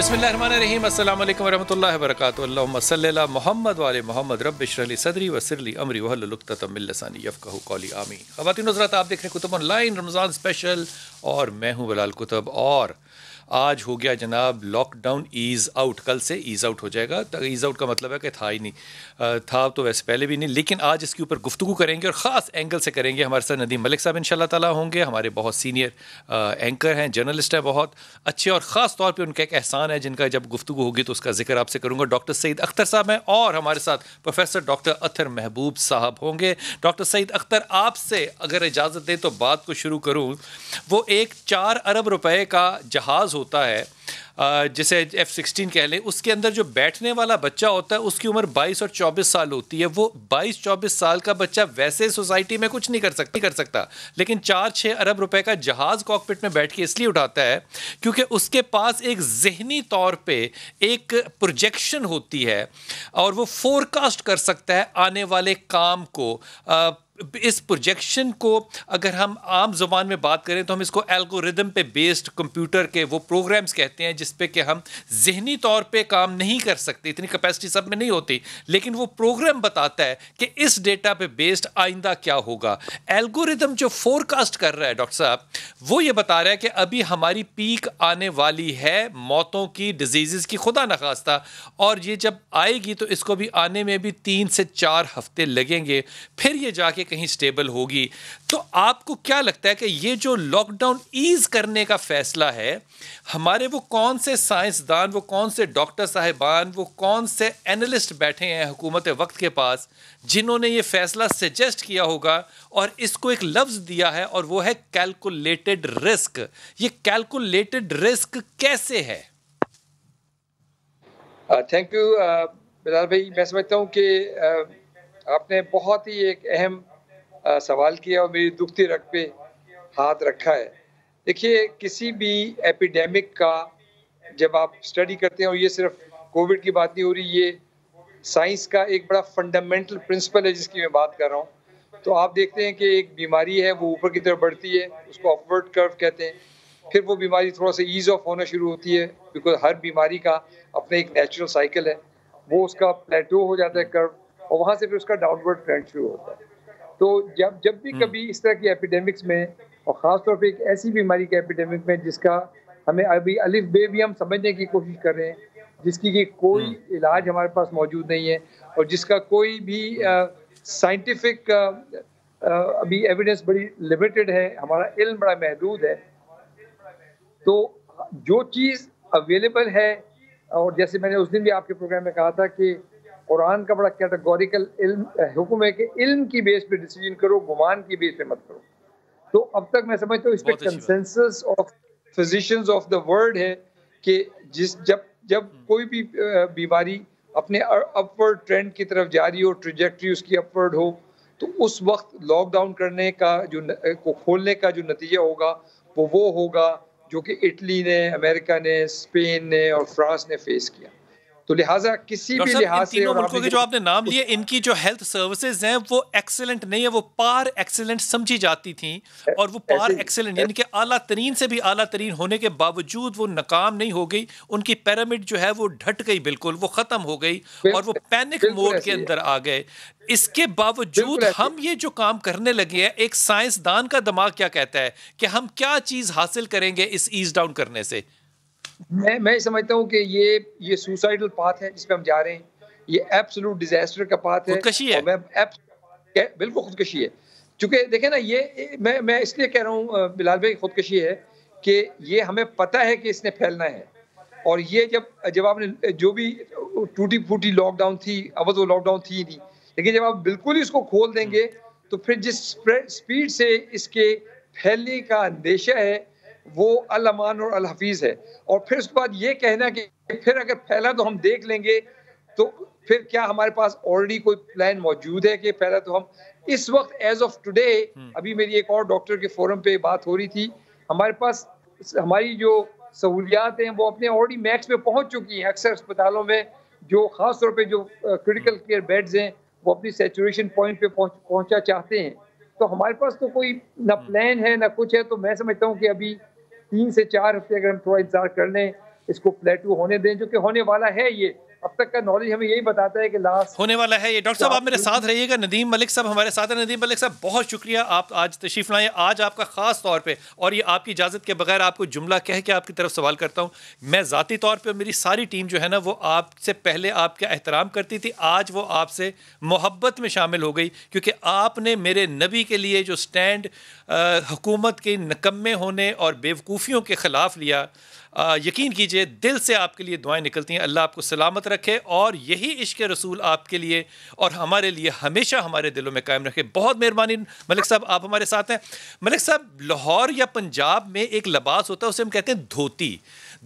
बिस्मिल्लाहिर्रहमानिर्रहीम अस्सलाम वालेकुम वरहमतुल्लाहि वबरकातुहू अल्लाहुम्मा सल्लि अला मुहम्मद व आले मुहम्मद रब्बि इश्रह ली सदरी व यस्सिर ली अमरी वहल्लुल उक़दतम मिन लिसानी यफ़क़हू क़ौली आमीन। ख़वातीन हज़रात, आप देख रहे हैं कुतुब ऑनलाइन रमज़ान स्पेशल और मैं हूँ बिलाल कुतुब। और आज हो गया जनाब लॉकडाउन ईज़ आउट, कल से ईज़ आउट हो जाएगा। तो ईज़ आउट का मतलब है कि था ही नहीं, था तो वैसे पहले भी नहीं, लेकिन आज इसके ऊपर गुफ्तगू करेंगे और ख़ास एंगल से करेंगे। हमारे साथ नदीम मलिक साहब इंशाल्लाह ताला होंगे, हमारे बहुत सीनियर एंकर हैं, जर्नलिस्ट हैं, बहुत अच्छे, और ख़ास तौर पे उनका एक एहसान है जिनका जब गुफ्तगू होगी तो उसका जिक्र आपसे करूँगा। डॉक्टर सईद अख्तर साहब हैं और हमारे साथ प्रोफेसर डॉक्टर अत्तर महबूब साहब होंगे। डॉक्टर सईद अख्तर, आपसे अगर इजाज़त दें तो बात को शुरू करूँ। वो एक 4 अरब रुपए का जहाज़ होता है जिसे F-16 कह लें, उसके अंदर जो बैठने वाला बच्चा होता है उसकी उम्र 22 और 24 साल होती है। वो 22-24 साल का बच्चा वैसे सोसाइटी में कुछ नहीं कर सकता, लेकिन 4-6 अरब रुपए का जहाज़ कॉकपिट में बैठ के इसलिए उठाता है क्योंकि उसके पास एक ज़हनी तौर पे एक प्रोजेक्शन होती है और वो फोरकास्ट कर सकता है आने वाले काम को। इस प्रोजेक्शन को अगर हम आम ज़ुबान में बात करें तो हम इसको एल्गोरिदम पे बेस्ड कंप्यूटर के वो प्रोग्राम्स कहते हैं, जिस पे कि हम ज़हनी तौर पे काम नहीं कर सकते, इतनी कैपेसिटी सब में नहीं होती, लेकिन वो प्रोग्राम बताता है कि इस डेटा पे बेस्ड आइंदा क्या होगा। एल्गोरिदम जो फोरकास्ट कर रहा है डॉक्टर साहब, वो ये बता रहा है कि अभी हमारी पीक आने वाली है मौतों की, डिजीज़ की, खुदा न खास्ता, और ये जब आएगी तो इसको भी आने में भी 3 से 4 हफ्ते लगेंगे, फिर ये जाके कहीं स्टेबल होगी। तो आपको क्या लगता है कि ये जो लॉकडाउन ईज करने का फैसला है, हमारे वो कौन से साइंसदान, वो कौन से डॉक्टर साहिबान, वो कौन से एनालिस्ट बैठे हैं हुकूमत वक्त के पास जिन्होंने ये फैसला सजेस्ट किया होगा और इसको एक लफ्ज दिया है और वो है कैलकुलेटेड रिस्क। ये कैलकुलेटेड रिस्क कैसे है? थैंक यू बिलाल भाई। मैं समझता हूँ कि आपने बहुत ही एक अहम सवाल किया और मेरी दुखती रग पे हाथ रखा है। देखिए, किसी भी एपिडेमिक का जब आप स्टडी करते हैं, और ये सिर्फ कोविड की बात नहीं हो रही, ये साइंस का एक बड़ा फंडामेंटल प्रिंसिपल है जिसकी मैं बात कर रहा हूँ। तो आप देखते हैं कि एक बीमारी है, वो ऊपर की तरफ बढ़ती है, उसको अपवर्ड कर्व कहते हैं। फिर वो बीमारी थोड़ा सा ईज ऑफ होना शुरू होती है, बिकॉज हर बीमारी का अपना एक नेचुरल साइकिल है। वो उसका प्लेटो हो जाता है कर्व, और वहाँ से फिर उसका डाउनवर्ड ट्रेंड शुरू होता है। तो जब भी कभी इस तरह की एपिडेमिक्स में, और ख़ासतौर पे एक ऐसी बीमारी के एपिडेमिक में जिसका हमें अभी अलिफ बे भी हम समझने की कोशिश कर रहे हैं, जिसकी कि कोई इलाज हमारे पास मौजूद नहीं है और जिसका कोई भी साइंटिफिक अभी एविडेंस बड़ी लिमिटेड है, हमारा इल्म बड़ा महदूद है। तो जो चीज़ अवेलेबल है, और जैसे मैंने उस दिन भी आपके प्रोग्राम में कहा था कि कुरान का बड़ा कैटेगोरिकल हुक्म है कि इल्म की बेस पे डिसीजन करो, गुमान की बेस पे मत करो। तो अब तक मैं समझता हूँ इस पे consensus of physicians of the world है कि जब कोई भी बीमारी अपने अपवर्ड ट्रेंड की तरफ जा रही हो, ट्रेजेक्टरी उसकी अपवर्ड हो, तो उस वक्त लॉकडाउन करने का को खोलने का जो नतीजा होगा वो होगा जो कि इटली ने, अमेरिका ने, स्पेन ने और फ्रांस ने फेस किया। तो लिहाजा किसी भी लिहाज से, तीनों मुल्कों के जो आपने नाम लिए, इनकी जो हेल्थ सर्विसेज हैं वो एक्सीलेंट नहीं है, वो पार एक्सीलेंट समझी जाती थी, और वो पार एक्सीलेंट यानी कि आला तरीन से भी आला तरीन होने के बावजूद वो नाकाम नहीं हो गई। उनकी पिरामिड जो है वो ढट गई, बिल्कुल वो खत्म हो गई और वो पैनिक मोड के अंदर आ गए। इसके बावजूद हम ये जो काम करने लगे हैं, एक साइंसदान का दिमाग क्या कहता है कि हम क्या चीज हासिल करेंगे इस ईज डाउन करने से? मैं समझता हूँ कि ये सुसाइडल पाथ है जिस पे हम जा रहे हैं, ये एब्सोल्यूट डिजास्टर का पाथ है। खुदकशी है। और बिल्कुल खुदकशी है। क्योंकि देखें ना, ये मैं इसलिए कह रहा हूँ बिलाल भाई, खुदकशी है कि ये हमें पता है कि इसने फैलना है। और ये जब आपने जो भी टूटी फूटी लॉकडाउन थी, अब तो लॉकडाउन थी ही नहीं, लेकिन जब आप बिल्कुल इसको खोल देंगे तो फिर जिस स्पीड से इसके फैलने का अंदेशा है वो अल अमान और अल हफीज है। और फिर उसके बाद ये कहना कि फिर अगर फैला तो हम देख लेंगे, तो फिर क्या हमारे पास ऑलरेडी कोई प्लान मौजूद है कि फैला तो हम इस वक्त एज ऑफ टुडे, अभी मेरी एक और डॉक्टर के फोरम पे बात हो रही थी, हमारे पास हमारी जो सहूलियात हैं वो अपने ऑलरेडी मैक्स पे पहुंच चुकी हैं। अक्सर अस्पतालों में जो खास तौर पे जो क्रिटिकल केयर बेड्स हैं वो अपनी सैचुरेशन पॉइंट पे पहुंचा चाहते हैं। तो हमारे पास तो कोई ना प्लान है ना कुछ है। तो मैं समझता हूँ कि अभी 3 से 4 हफ्ते अगर हम थोड़ा इंतजार कर लें इसको प्लेटू होने दें, जो कि होने वाला है। ये अब तक का नॉलेज हमें यही बताता है कि लास्ट होने वाला है ये। डॉक्टर साहब आप मेरे साथ रहिएगा, नदीम मलिक साहब हमारे साथ हैं। नदीम मलिक साहब बहुत शुक्रिया, आप आज तशरीफ लाए। आज आपका खास तौर पे, और ये आपकी इजाज़त के बगैर आपको जुमला कह के आपकी तरफ सवाल करता हूँ। मैं ज़ाती तौर पे, मेरी सारी टीम जो है ना, वो आपसे पहले आपका एहतराम करती थी, आज वो आपसे मोहब्बत में शामिल हो गई, क्योंकि आपने मेरे नबी के लिए जो स्टैंड हुकूमत के नकम्मे होने और बेवकूफ़ियों के ख़िलाफ़ लिया, यकीन कीजिए दिल से आपके लिए दुआएं निकलती हैं। अल्लाह आपको सलामत रखे और यही इश्क रसूल आपके लिए और हमारे लिए हमेशा हमारे दिलों में कायम रखे। बहुत मेहरबानी मलिक साहब, आप हमारे साथ हैं। मलिक साहब, लाहौर या पंजाब में एक लिबास होता है, उसे हम कहते हैं धोती।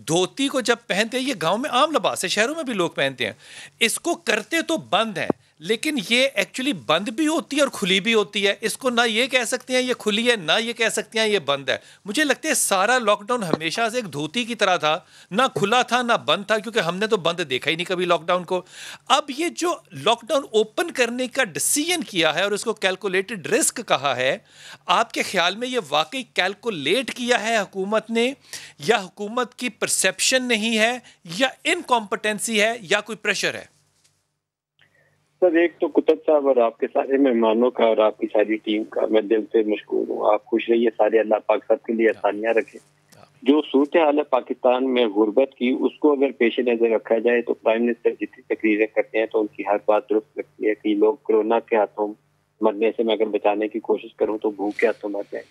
धोती को जब पहनते हैं, ये गांव में आम लिबास है, शहरों में भी लोग पहनते हैं। इसको करते तो बंद हैं, लेकिन ये एक्चुअली बंद भी होती है और खुली भी होती है। इसको ना ये कह सकते हैं ये खुली है, ना ये कह सकते हैं ये बंद है। मुझे लगता है सारा लॉकडाउन हमेशा से एक धोती की तरह था, ना खुला था ना बंद था, क्योंकि हमने तो बंद देखा ही नहीं कभी लॉकडाउन को। अब ये जो लॉकडाउन ओपन करने का डिसीजन किया है और उसको कैलकुलेटेड रिस्क कहा है, आपके ख्याल में ये वाकई कैलकुलेट किया है हुकूमत ने, या हुकूमत की परसेप्शन नहीं है, या इनकॉम्पिटेंसी है, या कोई प्रेशर है? सर, एक तो कुतुब साहब और आपके सारे मेहमानों का और आपकी सारी टीम का मैं दिल से मशकूर हूँ। आप खुश रहिए, सारे अल्लाह पाक सबके लिए आसानियाँ रखे। जो सूरत हाल है पाकिस्तान में गुर्बत की, उसको अगर पेश नजर रखा जाए तो प्राइम मिनिस्टर जितनी तकरीरें करते हैं तो उनकी हर बात दुरुस्त लगती है कि लोग कोरोना के हाथों मरने से मैं अगर बचाने की कोशिश करूँ तो भूख के हाथों मर जाए।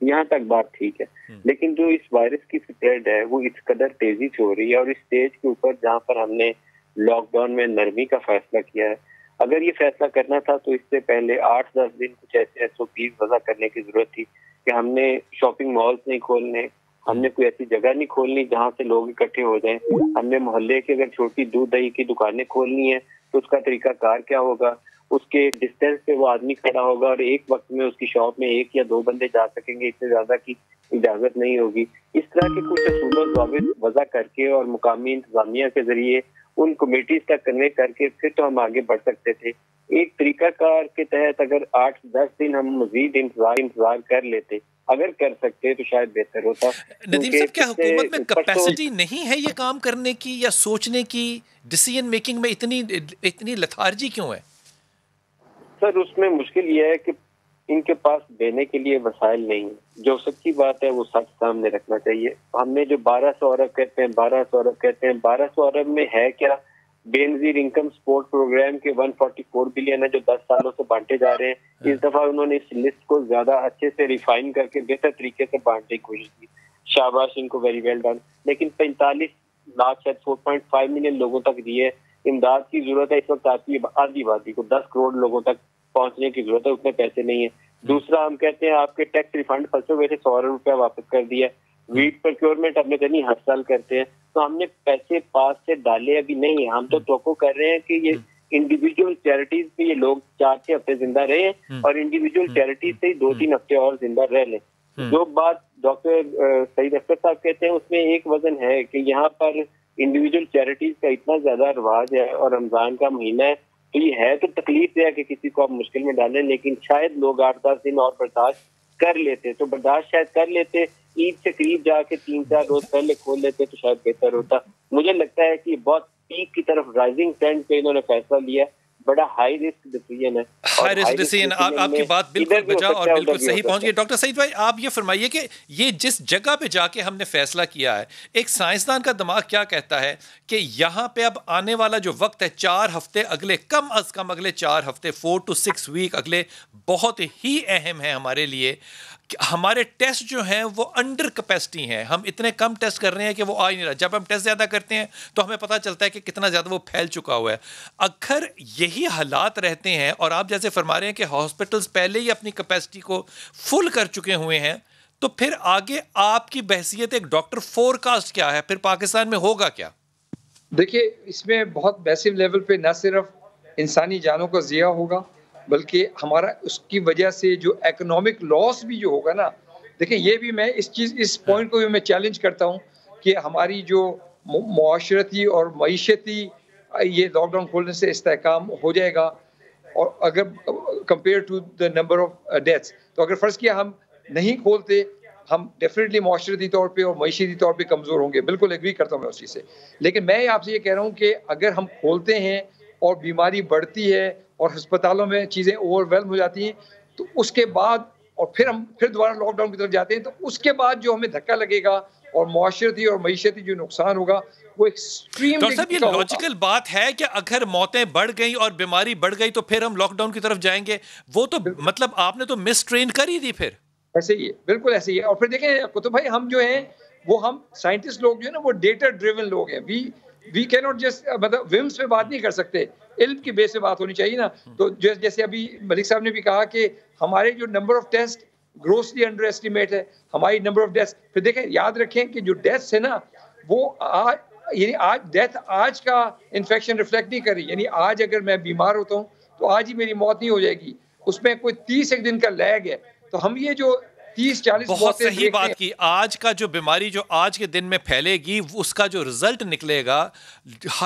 यहाँ तक बात ठीक है, लेकिन जो इस वायरस की स्प्रेड है वो इस कदर तेजी से हो रही है, और इस स्टेज के ऊपर जहाँ पर हमने लॉकडाउन में नरमी का फैसला किया है, अगर ये फैसला करना था तो इससे पहले 8-10 दिन कुछ ऐसे SOPs वजह करने की जरूरत थी कि हमने शॉपिंग मॉल्स नहीं खोलने, हमने कोई ऐसी जगह नहीं खोलनी जहां से लोग इकट्ठे हो जाएं, हमने मोहल्ले की अगर छोटी दूध दही की दुकानें खोलनी है तो उसका तरीका कार क्या होगा, उसके डिस्टेंस पे वो आदमी खड़ा होगा और एक वक्त में उसकी शॉप में 1 या 2 बंदे जा सकेंगे, इससे ज्यादा की इजाजत नहीं होगी। इस तरह के कुछ असूलों ज़ाबित वजह करके और मुकामी इंतजामिया के जरिए उन कमेटीज तक कन्वे करके फिर तो हम आगे बढ़ सकते थे। एक तरीकाकार के तहत अगर 8-10 दिन हम मजीद इंतजार कर लेते, अगर कर सकते तो शायद बेहतर होता। नदीम साहब, क्या हुकूमत में कैपेसिटी नहीं है ये काम करने की या सोचने की? डिसीजन मेकिंग में इतनी लथार्जी क्यों है? सर, उसमें मुश्किल ये है कि इनके पास देने के लिए वसाइल नहीं है। जो सच्ची बात है वो सच सामने रखना चाहिए। हमने जो 1200 अरब कहते हैं 1200 अरब में है क्या? बेनजीर इनकम सपोर्ट प्रोग्राम के 144 बिलियन है जो 10 सालों से बांटे जा रहे हैं। इस दफा उन्होंने इस लिस्ट को ज्यादा अच्छे से रिफाइन करके बेहतर तरीके से बांटने की कोशिश की, शाबाश इनको, वेरी वेल डन। लेकिन 45 लाख शायद 4.5 मिलियन लोगों तक दिए। इमदाद की जरूरत है इस वक्त आपकी आधी आबादी को 10 करोड़ लोगों तक पहुंचने की जरूरत है, उतने पैसे नहीं है। दूसरा, हम कहते हैं आपके टैक्स रिफंड फंसों में से 100 अरब रुपया वापस कर दिया। वीट प्रोक्योरमेंट हमने करनी हर साल करते हैं, तो हमने पैसे पास से डाले अभी नहीं है। हम तो तवक्को कर रहे हैं कि ये इंडिविजुअल चैरिटीज पे ये लोग 4-6 हफ्ते जिंदा रहे और इंडिविजुअल चैरिटीज से ही 2-3 हफ्ते और जिंदा रह लें। जो बात डॉक्टर सईद अख्तर साहब कहते हैं उसमें एक वजन है कि यहाँ पर इंडिविजुअल चैरिटीज का इतना ज्यादा रिवाज है और रमजान का महीना है, तो ये है तो तकलीफ है कि किसी को आप मुश्किल में डालें, लेकिन शायद लोग 8-10 दिन और बर्दाश्त कर लेते, तो बर्दाश्त शायद कर लेते, ईद से करीब जाके 3-4 रोज पहले खोल लेते तो शायद बेहतर होता। मुझे लगता है कि बहुत पीक की तरफ राइजिंग ट्रेंड पे इन्होंने फैसला लिया, बड़ा हाई रिस्क डिसीजन है। हाई रिस्क डिसीजन, आपकी बात बिल्कुल बजा और बिल्कुल सही पहुंच गई। डॉक्टर सईद भाई, आप ये फरमाइए कि ये जिस जगह पे जाके हमने फैसला किया है, एक साइंसदान का दिमाग क्या कहता है कि यहाँ पे अब आने वाला जो वक्त है 4 हफ्ते अगले, कम अज कम अगले 4 हफ्ते 4 to 6 वीक अगले बहुत ही अहम है हमारे लिए। हमारे टेस्ट जो हैं वो अंडर कैपेसिटी हैं, हम इतने कम टेस्ट कर रहे हैं कि वो आ ही नहीं रहा। जब हम टेस्ट ज़्यादा करते हैं तो हमें पता चलता है कि कितना ज़्यादा वो फैल चुका हुआ है। अगर यही हालात रहते हैं और आप जैसे फरमा रहे हैं कि हॉस्पिटल्स पहले ही अपनी कैपेसिटी को फुल कर चुके हुए हैं, तो फिर आगे आपकी बहसियत एक डॉक्टर फोरकास्ट क्या है? फिर पाकिस्तान में होगा क्या? देखिए, इसमें बहुत मैसिव लेवल पे न सिर्फ इंसानी जानों का ज़िया होगा, बल्कि हमारा उसकी वजह से जो इकोनॉमिक लॉस भी जो होगा ना, देखिए ये भी मैं इस पॉइंट को भी मैं चैलेंज करता हूँ कि हमारी जो मुआशरती और मईशती ये लॉकडाउन खोलने से इस्तेहकाम हो जाएगा। और अगर compare to the number of deaths, तो अगर फ़र्ज़ किया हम नहीं खोलते हम डेफिनेटली माशरती तौर पे और मईशती तौर पे कमज़ोर होंगे, बिल्कुल एग्री करता हूँ मैं उस चीज़ से। लेकिन मैं आपसे ये कह रहा हूँ कि अगर हम खोलते हैं और बीमारी बढ़ती है और अस्पतालों में चीज़ें ओवरवेल्म हो जाती हैं, तो उसके बाद और फिर दोबारा लॉकडाउन की तरफ जाते हैं, तो उसके बाद जो हमें धक्का लगेगा और माशरती और मईशती जो नुकसान होगा, वो डॉक्टर एक्सट्रीमली साहब, ये का होगा। लॉजिकल बात है कि अगर मौतें बढ़ गई और बीमारी बढ़ गई तो फिर हम लॉकडाउन की तरफ जाएंगे? वो तो बिल्कुल। मतलब आपने तो मिस ट्रेन कर ही दी फिर। ऐसे ही है, बिल्कुल ऐसे ही है। और फिर देखें कुतुब भाई, हम जो हैं वो हम साइंटिस्ट लोग जो है ना, वो डेटा ड्रिवन लोग हैं। वी कैन नॉट जस्ट मतलब विम्स पे बात नहीं कर सकते, इल्म की बेस पे बात होनी चाहिए ना। तो जैसे अभी मलिक साहब ने भी कहा कि हमारे जो number of test grossly underestimate है, हमारी नंबर ऑफ डेथ्स। फिर देखें, याद रखें कि जो डेथ्स है ना, वो आज यानी आज डेथ आज का इन्फेक्शन रिफ्लेक्ट नहीं कर रही। यानी आज अगर मैं बीमार होता हूँ तो आज ही मेरी मौत नहीं हो जाएगी, उसमें कोई 30 एक दिन का लैग है। तो हम ये जो 30-40 बहुत मौतें सही देख रहे बात हैं, की। आज का जो बीमारी जो आज के दिन में फैलेगी, उसका जो रिजल्ट निकलेगा,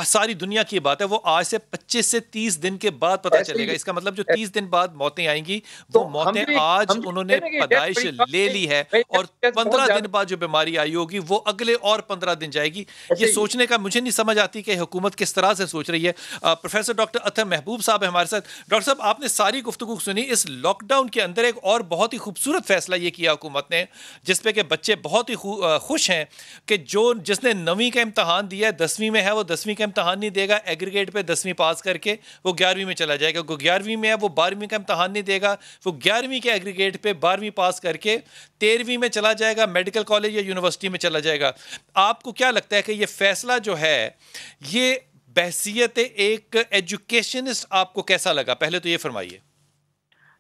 सारी दुनिया की बात है, वो आज से 25 से 30 दिन के बाद पता ऐसे ही चलेगा। इसका मतलब जो है। 30 दिन बाद मौतें आएंगी, तो वो मौतें आज हम जो उन्होंने कहते हैं कि डेथ पैदाइश बड़ी कम ले है, ली है, भाई और डेथ बहुत 15 दिन ज्यादा बाद जो बीमारी आई होगी वो अगले और 15 दिन जाएगी। ऐसे ये ही। सोचने का मुझे नहीं समझ आती कि हुकूमत किस तरह से सोच रही है। प्रोफेसर डॉक्टर अतहर महबूब साहब है हमारे साथ। डॉक्टर साहब, आपने सारी गुफ्तगू सुनी। इस लॉकडाउन के अंदर एक और बहुत ही खूबसूरत फैसला ये किया हुकूमत ने, जिसपे कि बच्चे बहुत ही खुश हैं कि जिसने 9वीं का इम्तहान दिया है, 10वीं में है, वो 10वीं का इम्तहान नहीं देगा, एग्रीगेट पे 10वीं पास करके वो 11वीं में चला जाएगा। वो 11वीं में है, वो 12वीं का इम्तहान नहीं देगा, वो 11वीं के एग्रीगेट पे 12वीं पास करके 13वीं में चला जाएगा, मेडिकल कॉलेज या यूनिवर्सिटी में चला जाएगा। आपको क्या लगता है कि ये फैसला जो है, ये बहसियत एक एजुकेशनिस्ट आपको कैसा लगा? पहले तो ये फरमाइए।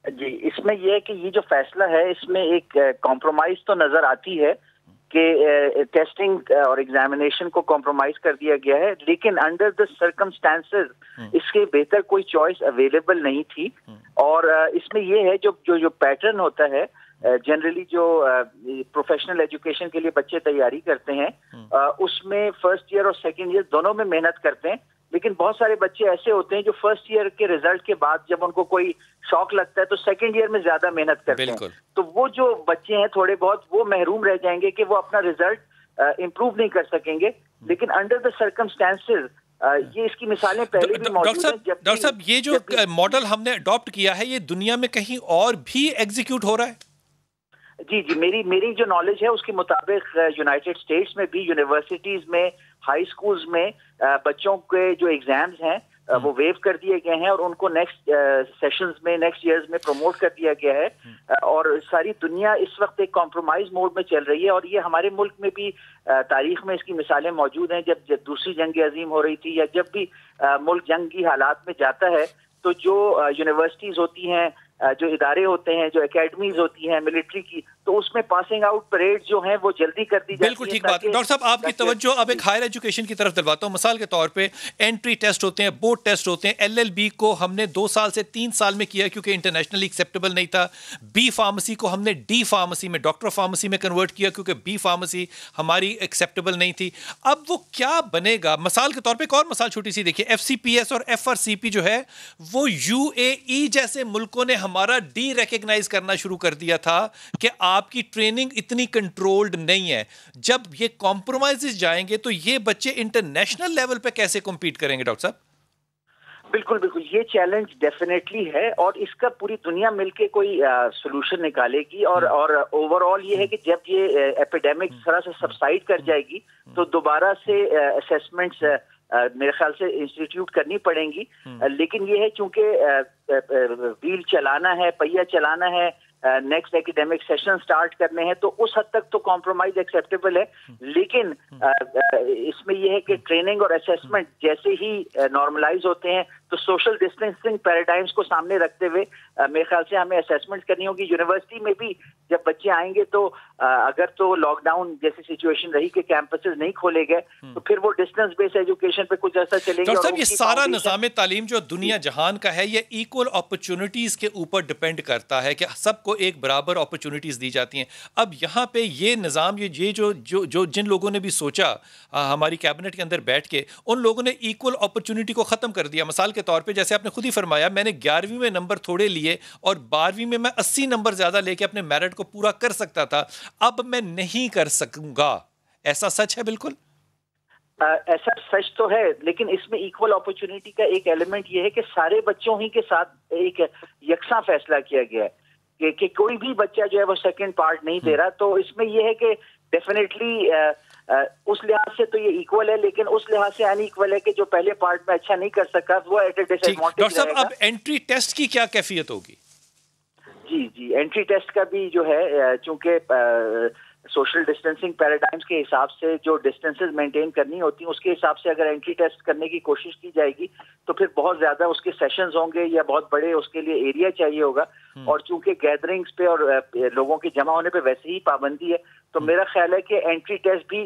जी, इसमें यह है कि ये जो फैसला है, इसमें एक कॉम्प्रोमाइज तो नजर आती है कि टेस्टिंग और एग्जामिनेशन को कॉम्प्रोमाइज कर दिया गया है, लेकिन अंडर द सर्कमस्टेंसेस इसके बेहतर कोई चॉइस अवेलेबल नहीं थी। और इसमें यह है जो पैटर्न होता है, जनरली जो प्रोफेशनल एजुकेशन के लिए बच्चे तैयारी करते हैं, उसमें फर्स्ट ईयर और सेकंड ईयर दोनों में मेहनत करते हैं। लेकिन बहुत सारे बच्चे ऐसे होते हैं जो फर्स्ट ईयर के रिजल्ट के बाद जब उनको कोई शौक लगता है तो सेकंड ईयर में ज्यादा मेहनत करते हैं। तो वो जो बच्चे हैं थोड़े बहुत, वो महरूम रह जाएंगे कि वो अपना रिजल्ट इंप्रूव नहीं कर सकेंगे। लेकिन अंडर द सर्कमस्टेंसेस ये इसकी मिसालें पहले भी मौजूद हैं। डॉक्टर साहब, ये जो मॉडल हमने अडॉप्ट किया है, ये दुनिया में कहीं और भी एग्जीक्यूट हो रहा है? जी, मेरी जो नॉलेज है उसके मुताबिक यूनाइटेड स्टेट्स में भी यूनिवर्सिटीज में, हाई स्कूल्स में बच्चों के जो एग्जाम्स हैं वो वेव कर दिए गए हैं और उनको नेक्स्ट सेशंस में, नेक्स्ट ईयर्स में प्रमोट कर दिया गया है। और सारी दुनिया इस वक्त एक कॉम्प्रोमाइज मोड में चल रही है। और ये हमारे मुल्क में भी तारीख में इसकी मिसालें मौजूद हैं। जब दूसरी जंग अजीम हो रही थी, या जब भी मुल्क जंग की हालात में जाता है, तो जो यूनिवर्सिटीज होती हैं, जो इदारे होते हैं, जो एकेडमीज होती हैं मिलिट्री की, तो उसमें पासिंग आउट परेड जो है वो जल्दी कर दी जाती है। बिल्कुल ठीक बात। डॉक्टर साहब, आपकी तवज्जो अब एक हायर एजुकेशन की तरफ दिलवाता हूँ। मिसाल के तौर पे एंट्री टेस्ट होते हैं, बोर्ड टेस्ट होते हैं। LLB को हमने 2 साल से 3 साल में किया क्योंकि इंटरनेशनली एक्सेप्टेबल नहीं था। B फार्मेसी को हमने D फार्मेसी में, डॉक्टर फार्मेसी में कन्वर्ट किया क्योंकि B फार्मेसी हमारी एक्सेप्टेबल नहीं थी। अब वो क्या बनेगा? मिसाल के तौर पर एक और मिसाल छोटी सी देखिए, FCPS और FRCP जो है, वो UAE जैसे मुल्कों ने हमारा डी रिकॉग्नाइज करना शुरू कर दिया था कि आपकी ट्रेनिंग इतनी कंट्रोल्ड नहीं है। जब ये कॉम्प्रोमाइजेस जाएंगे तो ये बच्चे इंटरनेशनल लेवल पे कैसे कम्पीट करेंगे? डॉक्टर साहब, बिल्कुल, ये चैलेंज डेफिनेटली है और इसका पूरी दुनिया मिलके कोई सोल्यूशन निकालेगी। और ओवरऑल ये है कि जब ये एपिडेमिक थोड़ा सा सबसाइड कर जाएगी तो दोबारा से असेसमेंट्स मेरे ख्याल से इंस्टीट्यूट करनी पड़ेंगी। लेकिन ये है चूंकि व्हील चलाना है, पहिया चलाना है, नेक्स्ट एकेडमिक सेशन स्टार्ट करने हैं, तो उस हद तक तो कॉम्प्रोमाइज एक्सेप्टेबल है। लेकिन इसमें यह है कि ट्रेनिंग और असेसमेंट जैसे ही नॉर्मलाइज होते हैं तो सोशल डिस्टेंसिंग पैराडाइम्स को सामने रखते हुए मेरे ख्याल से हमें असेसमेंट करनी होगी। यूनिवर्सिटी में भी जब बच्चे आएंगे तो अगर तो लॉकडाउन जैसी सिचुएशन रही कि कैंपसेस नहीं खोले गए तो फिर वो डिस्टेंस बेस्ड एजुकेशन पे कुछ ऐसा चलेंगे। डॉक्टर साहब, ये सारा निज़ाम तालीम जो दुनिया जहान का है, ये इक्वल अपॉर्चुनिटीज के ऊपर डिपेंड करता है कि सबको एक बराबर अपॉर्चुनिटीज दी जाती हैं। अब यहाँ पे ये निज़ाम, ये जो जिन लोगों ने भी सोचा हमारी कैबिनेट के अंदर बैठ के, उन लोगों ने इक्वल अपॉर्चुनिटी को ख़त्म कर दिया। मिसाल के के तौर पे, जैसे आपने खुद ही फरमाया, मैंने 11वीं में नंबर थोड़े लिए और 12वीं में मैं 80 नंबर ज्यादा लेके अपने मेरिट को पूरा कर सकता था, अब मैं नहीं कर सकूंगा, ऐसा सच है? बिल्कुल ऐसा सच तो है, लेकिन इसमें इक्वल अपॉर्चुनिटी का एक एलिमेंट ये है कि सारे बच्चों ही के साथ एक यकसा फैसला किया गया है कि कोई भी बच्चा जो है वो सेकंड पार्ट नहीं दे रहा। तो इसमें ये है कि डेफिनेटली उस लिहाज से तो ये इक्वल है, लेकिन उस लिहाज से अनइक्वल है कि जो पहले पार्ट में अच्छा नहीं कर सका वो एट ए डिसएडवांटेज। डॉक्टर साहब, अब एंट्री टेस्ट की क्या कैफियत होगी? जी, एंट्री टेस्ट का भी जो है, चूंकि सोशल डिस्टेंसिंग पैराडाइम्स के हिसाब से जो डिस्टेंसेस मेंटेन करनी होती हैं, उसके हिसाब से अगर एंट्री टेस्ट करने की कोशिश की जाएगी तो फिर बहुत ज्यादा उसके सेशंस होंगे या बहुत बड़े उसके लिए एरिया चाहिए होगा। और चूंकि गैदरिंग्स पे और लोगों के जमा होने पे वैसे ही पाबंदी है, तो मेरा ख्याल है कि एंट्री टेस्ट भी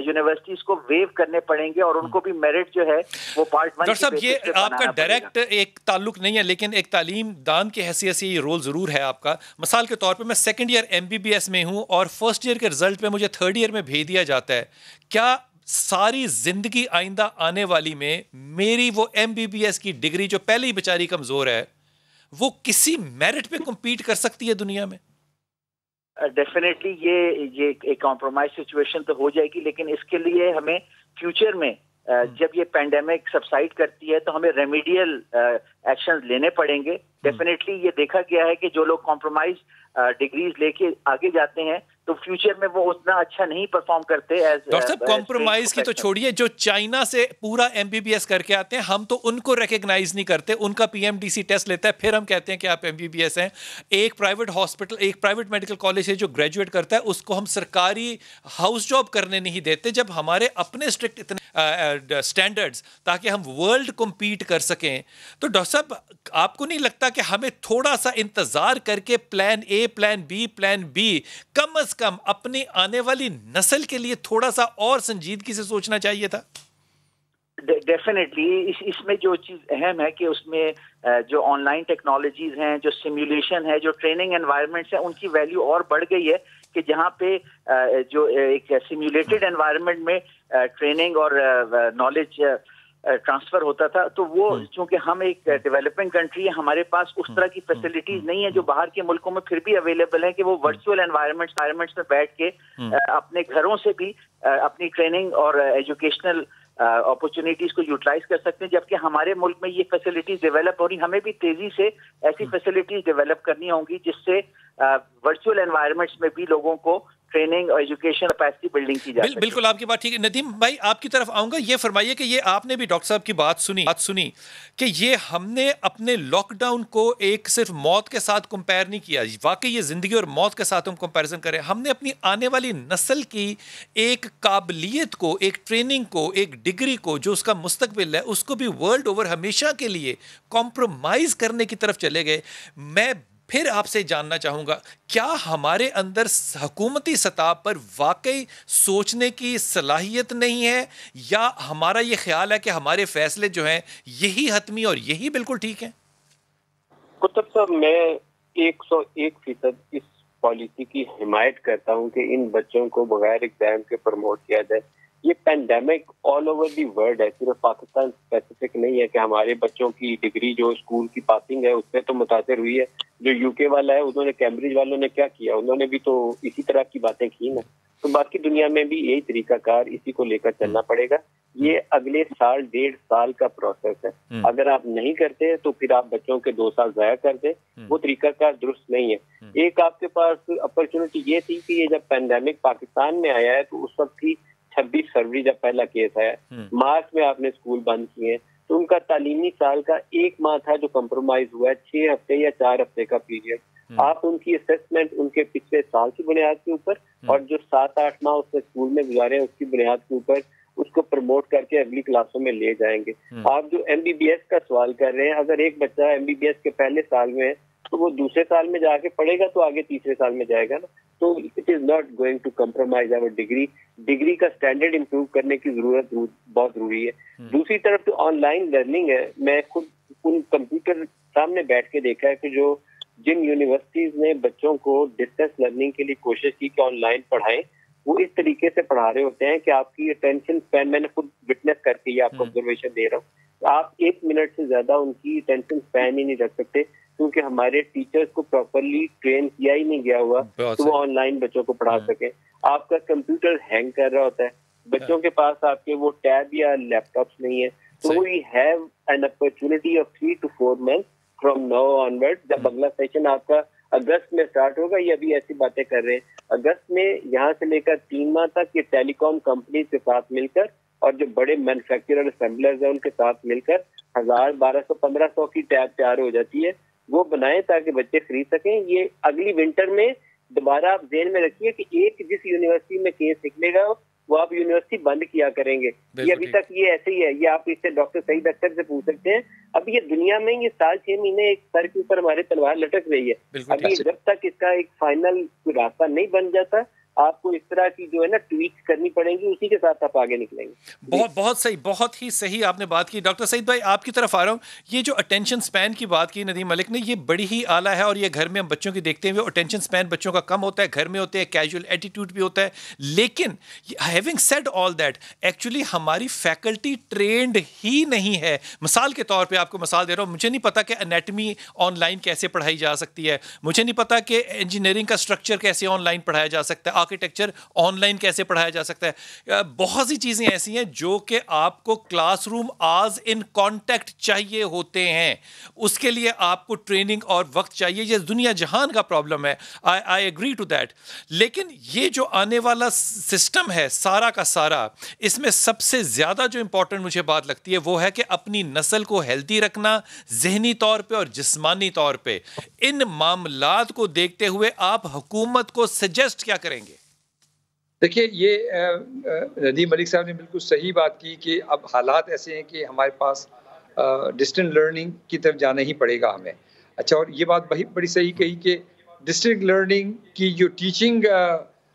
यूनिवर्सिटीज को वेव करने पड़ेंगे और उनको भी मेरिट जो है वो पार्ट 1। डॉक्टर साहब, ये आपका डायरेक्ट एक ताल्लुक नहीं है, लेकिन एक तालीम दान की हैसियत से ये रोल जरूर है आपका। मिसाल के तौर पे मैं सेकंड ईयर MBBS में हूं और फर्स्ट ईयर के रिजल्ट में मुझे थर्ड ईयर में भेज दिया जाता है। क्या सारी जिंदगी आइंदा आने वाली में मेरी वो MBBS की डिग्री, जो पहले ही बेचारी कमजोर है, वो किसी मेरिट पे कम्पीट कर सकती है दुनिया में? डेफिनेटली ये एक कॉम्प्रोमाइज सिचुएशन तो हो जाएगी, लेकिन इसके लिए हमें फ्यूचर में जब ये पैंडेमिक सबसाइड करती है तो हमें रेमेडियल एक्शंस लेने पड़ेंगे। डेफिनेटली ये देखा गया है कि जो लोग कॉम्प्रोमाइज डिग्रीज लेके आगे जाते हैं तो फ्यूचर में वो उतना अच्छा नहीं परफॉर्म करते। डॉक्टर साहब, कॉम्प्रोमाइज की तो छोड़िए, जो चाइना से पूरा MBBS करके आते हैं, हम तो उनको रिकॉग्नाइज नहीं करते। उनका PMDC टेस्ट लेता है, फिर हम कहते हैं कि आप MBBS हैं। एक प्राइवेट हॉस्पिटल, एक प्राइवेट मेडिकल कॉलेज से जो ग्रेजुएट करता है उसको हम सरकारी हाउस जॉब करने नहीं देते, जब हमारे अपने स्ट्रिक्ट इतने स्टैंडर्ड्स, ताकि हम वर्ल्ड कम्पीट कर सकें। तो डॉक्टर साहब, आपको नहीं लगता कि हमें थोड़ा सा इंतजार करके plan A, plan B, plan B, कम कम अपनी आने वाली नस्ल के लिए थोड़ा सा और संजीदगी से सोचना चाहिए था? डेफिनेटली इसमें जो चीज अहम है कि उसमें जो ऑनलाइन टेक्नोलॉजीज हैं, जो सिमुलेशन है, जो ट्रेनिंग एनवायरनमेंट्स हैं, उनकी वैल्यू और बढ़ गई है कि जहाँ पे जो एक सिमुलेटेड एनवायरनमेंट में ट्रेनिंग और नॉलेज ट्रांसफर होता था, तो वो चूंकि हम एक डेवलपिंग कंट्री है, हमारे पास उस तरह की फैसिलिटीज नहीं है जो बाहर के मुल्कों में फिर भी अवेलेबल है कि वो वर्चुअल एनवायरनमेंट्स में बैठ के अपने घरों से भी अपनी ट्रेनिंग और एजुकेशनल अपॉर्चुनिटीज को यूटिलाइज कर सकते हैं। जबकि हमारे मुल्क में ये फैसिलिटीज डेवलप हो रही, हमें भी तेजी से ऐसी फैसिलिटीज डेवलप करनी होंगी जिससे वर्चुअल एनवायरनमेंट्स में भी लोगों को ट्रेनिंग और एजुकेशन कैपेसिटी बिल्डिंग की जाए। बिल्कुल आपकी बात ठीक है। नदीम भाई, आपकी तरफ आऊंगा। ये फरमाइए कि ये आपने भी डॉक्टर साहब की बात सुनी कि ये हमने अपने लॉकडाउन को एक सिर्फ मौत के साथ कंपेयर नहीं किया, वाकई ये जिंदगी और मौत के साथ हम कंपैरिजन करें। हमने अपनी आने वाली नस्ल की एक काबिलियत को, एक ट्रेनिंग को, एक डिग्री को, जो उसका मुस्तकबिल है, उसको भी वर्ल्ड ओवर हमेशा के लिए कॉम्प्रोमाइज करने की तरफ चले गए। मैं फिर आपसे जानना चाहूंगा, क्या हमारे अंदर हुकूमती सतह पर वाकई सोचने की सलाहियत नहीं है, या हमारा ये ख्याल है कि हमारे फैसले जो हैं यही हतमी और यही बिल्कुल ठीक हैं? कुतुब साहब, मैं 101% इस पॉलिसी की हिमायत करता हूं कि इन बच्चों को बगैर एग्जाम के प्रमोट किया जाए। ये pandemic all over the world है, सिर्फ पाकिस्तान स्पेसिफिक नहीं है कि हमारे बच्चों की डिग्री जो स्कूल की पासिंग है उससे तो मुतासिर हुई है। जो UK वाला है, उन्होंने, कैम्ब्रिज वालों ने क्या किया, उन्होंने भी तो इसी तरह की बातें की ना। तो बाकी दुनिया में भी यही तरीकाकार, इसी को लेकर चलना पड़ेगा। ये अगले साल 1.5 साल का प्रोसेस है। अगर आप नहीं करते तो फिर आप बच्चों के 2 साल जाया कर दे, वो तरीकाकार दुरुस्त नहीं है। एक आपके पास अपॉर्चुनिटी ये थी कि ये जब पैंडेमिक पाकिस्तान में आया है तो उस वक्त की 26 फरवरी जब पहला केस आया, मार्च में आपने स्कूल बंद किए, तो उनका तालीमी साल का 1 माह था जो कंप्रोमाइज हुआ है, 6 हफ्ते या 4 हफ्ते का पीरियड। आप उनकी असेसमेंट उनके पिछले साल की बुनियाद के ऊपर और जो 7-8 माह उसने स्कूल में गुजारे हैं उसकी बुनियाद के ऊपर उसको प्रमोट करके अगली क्लासों में ले जाएंगे। आप जो MBBS का सवाल कर रहे हैं, अगर एक बच्चा MBBS के पहले साल में है तो वो दूसरे साल में जाके पढ़ेगा तो आगे तीसरे साल में जाएगा ना। तो it is not going to compromise our degree का स्टैंडर्ड इंप्रूव करने की जरूरत बहुत जरूरी है। दूसरी तरफ तो ऑनलाइन लर्निंग है। मैं खुद उन कंप्यूटर सामने बैठ के देखा है कि जो जिन यूनिवर्सिटीज ने बच्चों को डिस्टेंस लर्निंग के लिए कोशिश की कि ऑनलाइन पढ़ाएं, वो इस तरीके से पढ़ा रहे होते हैं कि आपकी अटेंशन स्पैन, मैंने खुद विटनेस करके ये आपको ऑब्जर्वेशन दे रहा हूँ, आप 1 मिनट से ज्यादा उनकी अटेंशन स्पैन ही नहीं रख सकते, क्योंकि हमारे टीचर्स को प्रॉपरली ट्रेन किया ही नहीं गया हुआ तो वो ऑनलाइन बच्चों को पढ़ा सके। आपका कंप्यूटर हैंग कर रहा होता है, बच्चों के पास आपके वो टैब या लैपटॉप्स नहीं है, तो we have an opportunity of 3 to 4 months from now onward. जब अगला सेशन आपका अगस्त में स्टार्ट होगा, ये अभी ऐसी बातें कर रहे हैं, अगस्त में यहाँ से लेकर 3 माह तक ये टेलीकॉम कंपनी के साथ मिलकर और जो बड़े मैन्युफैक्चरर असेंबलर्स हैं उनके साथ मिलकर 1000, 1200, 1500 की टैब तैयार हो जाती है, वो बनाए ताकि बच्चे खरीद सकें। ये अगली विंटर में दोबारा आप ध्यान में रखिए कि एक जिस यूनिवर्सिटी में केस निकलेगा वो आप यूनिवर्सिटी बंद किया करेंगे। ये अभी तक ये ऐसे ही है, ये आप इससे डॉक्टर सईद अख्तर से पूछ सकते हैं। अब ये दुनिया में ये साल 6 महीने एक सर के ऊपर हमारे तलवार लटक रही है। अभी जब तक इसका एक फाइनल रास्ता नहीं बन जाता, आपको इस तरह की जो है ना ट्वीक्स करनी पड़ेंगी, उसी के साथ आप आगे निकलेंगे। बहुत सही, बहुत ही सही आपने बात की। डॉक्टर सईद भाई आपकी तरफ आ रहा हूँ। ये जो अटेंशन स्पैन की बात की नदीम मलिक ने, ये बड़ी ही आला है और ये घर में हम बच्चों की देखते हैं, अटेंशन स्पैन बच्चों का कम होता है, घर में होते हैं, कैजुअल एटीट्यूड भी होता है। लेकिन having said all that, actually हमारी फैकल्टी ट्रेंड ही नहीं है। मिसाल के तौर पर आपको मिसाल दे रहा हूँ, मुझे नहीं पता कि एनाटमी ऑनलाइन कैसे पढ़ाई जा सकती है, मुझे नहीं पता कि इंजीनियरिंग का स्ट्रक्चर कैसे ऑनलाइन पढ़ाया जा सकता है, आर्किटेक्चर ऑनलाइन कैसे पढ़ाया जा सकता है। बहुत सी चीजें ऐसी हैं जो कि आपको क्लासरूम आज इन कांटेक्ट चाहिए होते हैं, उसके लिए आपको ट्रेनिंग और वक्त चाहिए। ये दुनिया जहान का प्रॉब्लम है, आई एग्री टू दैट। लेकिन ये जो आने वाला सिस्टम है सारा का सारा, इसमें सबसे ज्यादा जो इंपॉर्टेंट मुझे बात लगती है वो है कि अपनी नस्ल को हेल्दी रखना, जहनी तौर पे और जिस्मानी तौर पे। इन मामलात को देखते हुए आप हुकूमत को सजेस्ट क्या करेंगे? देखिए, ये नदीम मलिक साहब ने बिल्कुल सही बात की कि अब हालात ऐसे हैं कि हमारे पास डिस्टेंस लर्निंग की तरफ जाना ही पड़ेगा हमें। अच्छा, और ये बात बड़ी सही कही कि डिस्टेंस लर्निंग की जो टीचिंग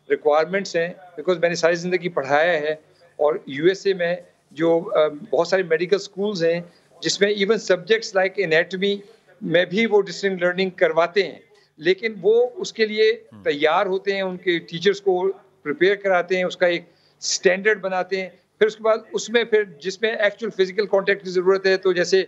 रिक्वायरमेंट्स हैं, बिकॉज मैंने सारी ज़िंदगी पढ़ाया है और यूएसए में जो बहुत सारे मेडिकल स्कूल्स हैं जिसमें इवन सब्जेक्ट्स लाइक एनाटमी में भी वो डिस्टेंस लर्निंग करवाते हैं, लेकिन वो उसके लिए तैयार होते हैं, उनके टीचर्स को प्रिपेयर कराते हैं, उसका एक स्टैंडर्ड बनाते हैं, फिर उसके बाद उसमें फिर जिसमें एक्चुअल फिजिकल कांटेक्ट की ज़रूरत है, तो जैसे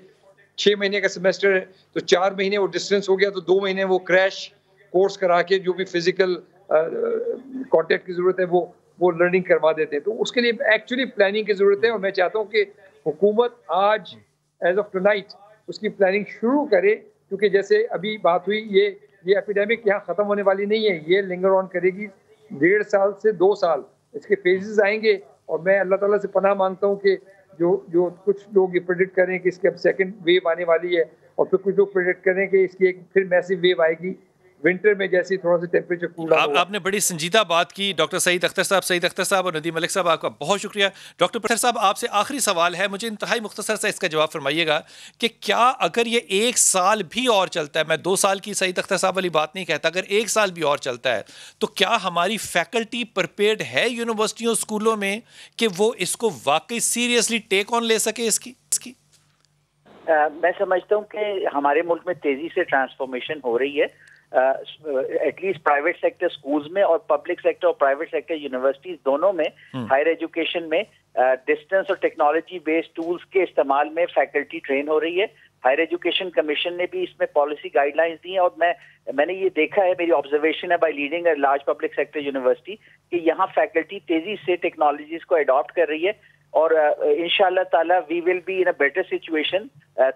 6 महीने का सेमेस्टर है तो 4 महीने वो डिस्टेंस हो गया, तो 2 महीने वो क्रैश कोर्स करा के जो भी फिजिकल कांटेक्ट की ज़रूरत है वो लर्निंग करवा देते हैं। तो उसके लिए एक्चुअली प्लानिंग की ज़रूरत है और मैं चाहता हूँ कि हुकूमत आज एज ऑफ टुनाइट उसकी प्लानिंग शुरू करे, क्योंकि जैसे अभी बात हुई, ये एपिडेमिक यहाँ ख़त्म होने वाली नहीं है, ये लिंगर ऑन करेगी 1.5 साल से 2 साल, इसके फेजेस आएंगे। और मैं अल्लाह ताला से पनाह मांगता हूँ कि जो कुछ लोग ये प्रेडिक्ट करें कि इसकी अब सेकंड वेव आने वाली है, और फिर कुछ लोग प्रेडिक्ट करें कि इसकी एक फिर मैसिव वेव आएगी विंटर में, जैसे थोड़ा सा टेम्परेचर कूल डाउन होगा। आपने बड़ी संजीदा बात की डॉक्टर सईद अख्तर साहब और नदीम मलिक साहब, आपका बहुत शुक्रिया। डॉक्टर अख्तर साहब, आपसे आखिरी सवाल है, मुझे इंतहाई मुख्तसर से इसका जवाब फरमाइएगा कि क्या अगर ये 1 साल भी और चलता है, मैं 2 साल की सईद अख्तर साहब वाली बात नहीं कहता, अगर 1 साल भी और चलता है तो क्या हमारी फैकल्टी प्रिपेयर्ड है यूनिवर्सिटियों स्कूलों में कि वो इसको वाकई सीरियसली टेक ऑन ले सके इसकी? मैं समझता हूँ कि हमारे मुल्क में तेजी से ट्रांसफॉर्मेशन हो रही है, एटलीस्ट प्राइवेट सेक्टर स्कूल्स में और पब्लिक सेक्टर और प्राइवेट सेक्टर यूनिवर्सिटीज दोनों में हायर एजुकेशन में डिस्टेंस और टेक्नोलॉजी बेस्ड टूल्स के इस्तेमाल में फैकल्टी ट्रेन हो रही है। हायर एजुकेशन कमीशन ने भी इसमें पॉलिसी गाइडलाइंस दी हैं और मैंने ये देखा है, मेरी ऑब्जर्वेशन है bye leading a large public sector university, कि यहाँ फैकल्टी तेजी से टेक्नोलॉजीज को अडॉप्ट कर रही है और इंशाल्लाह ताला we will be in a better situation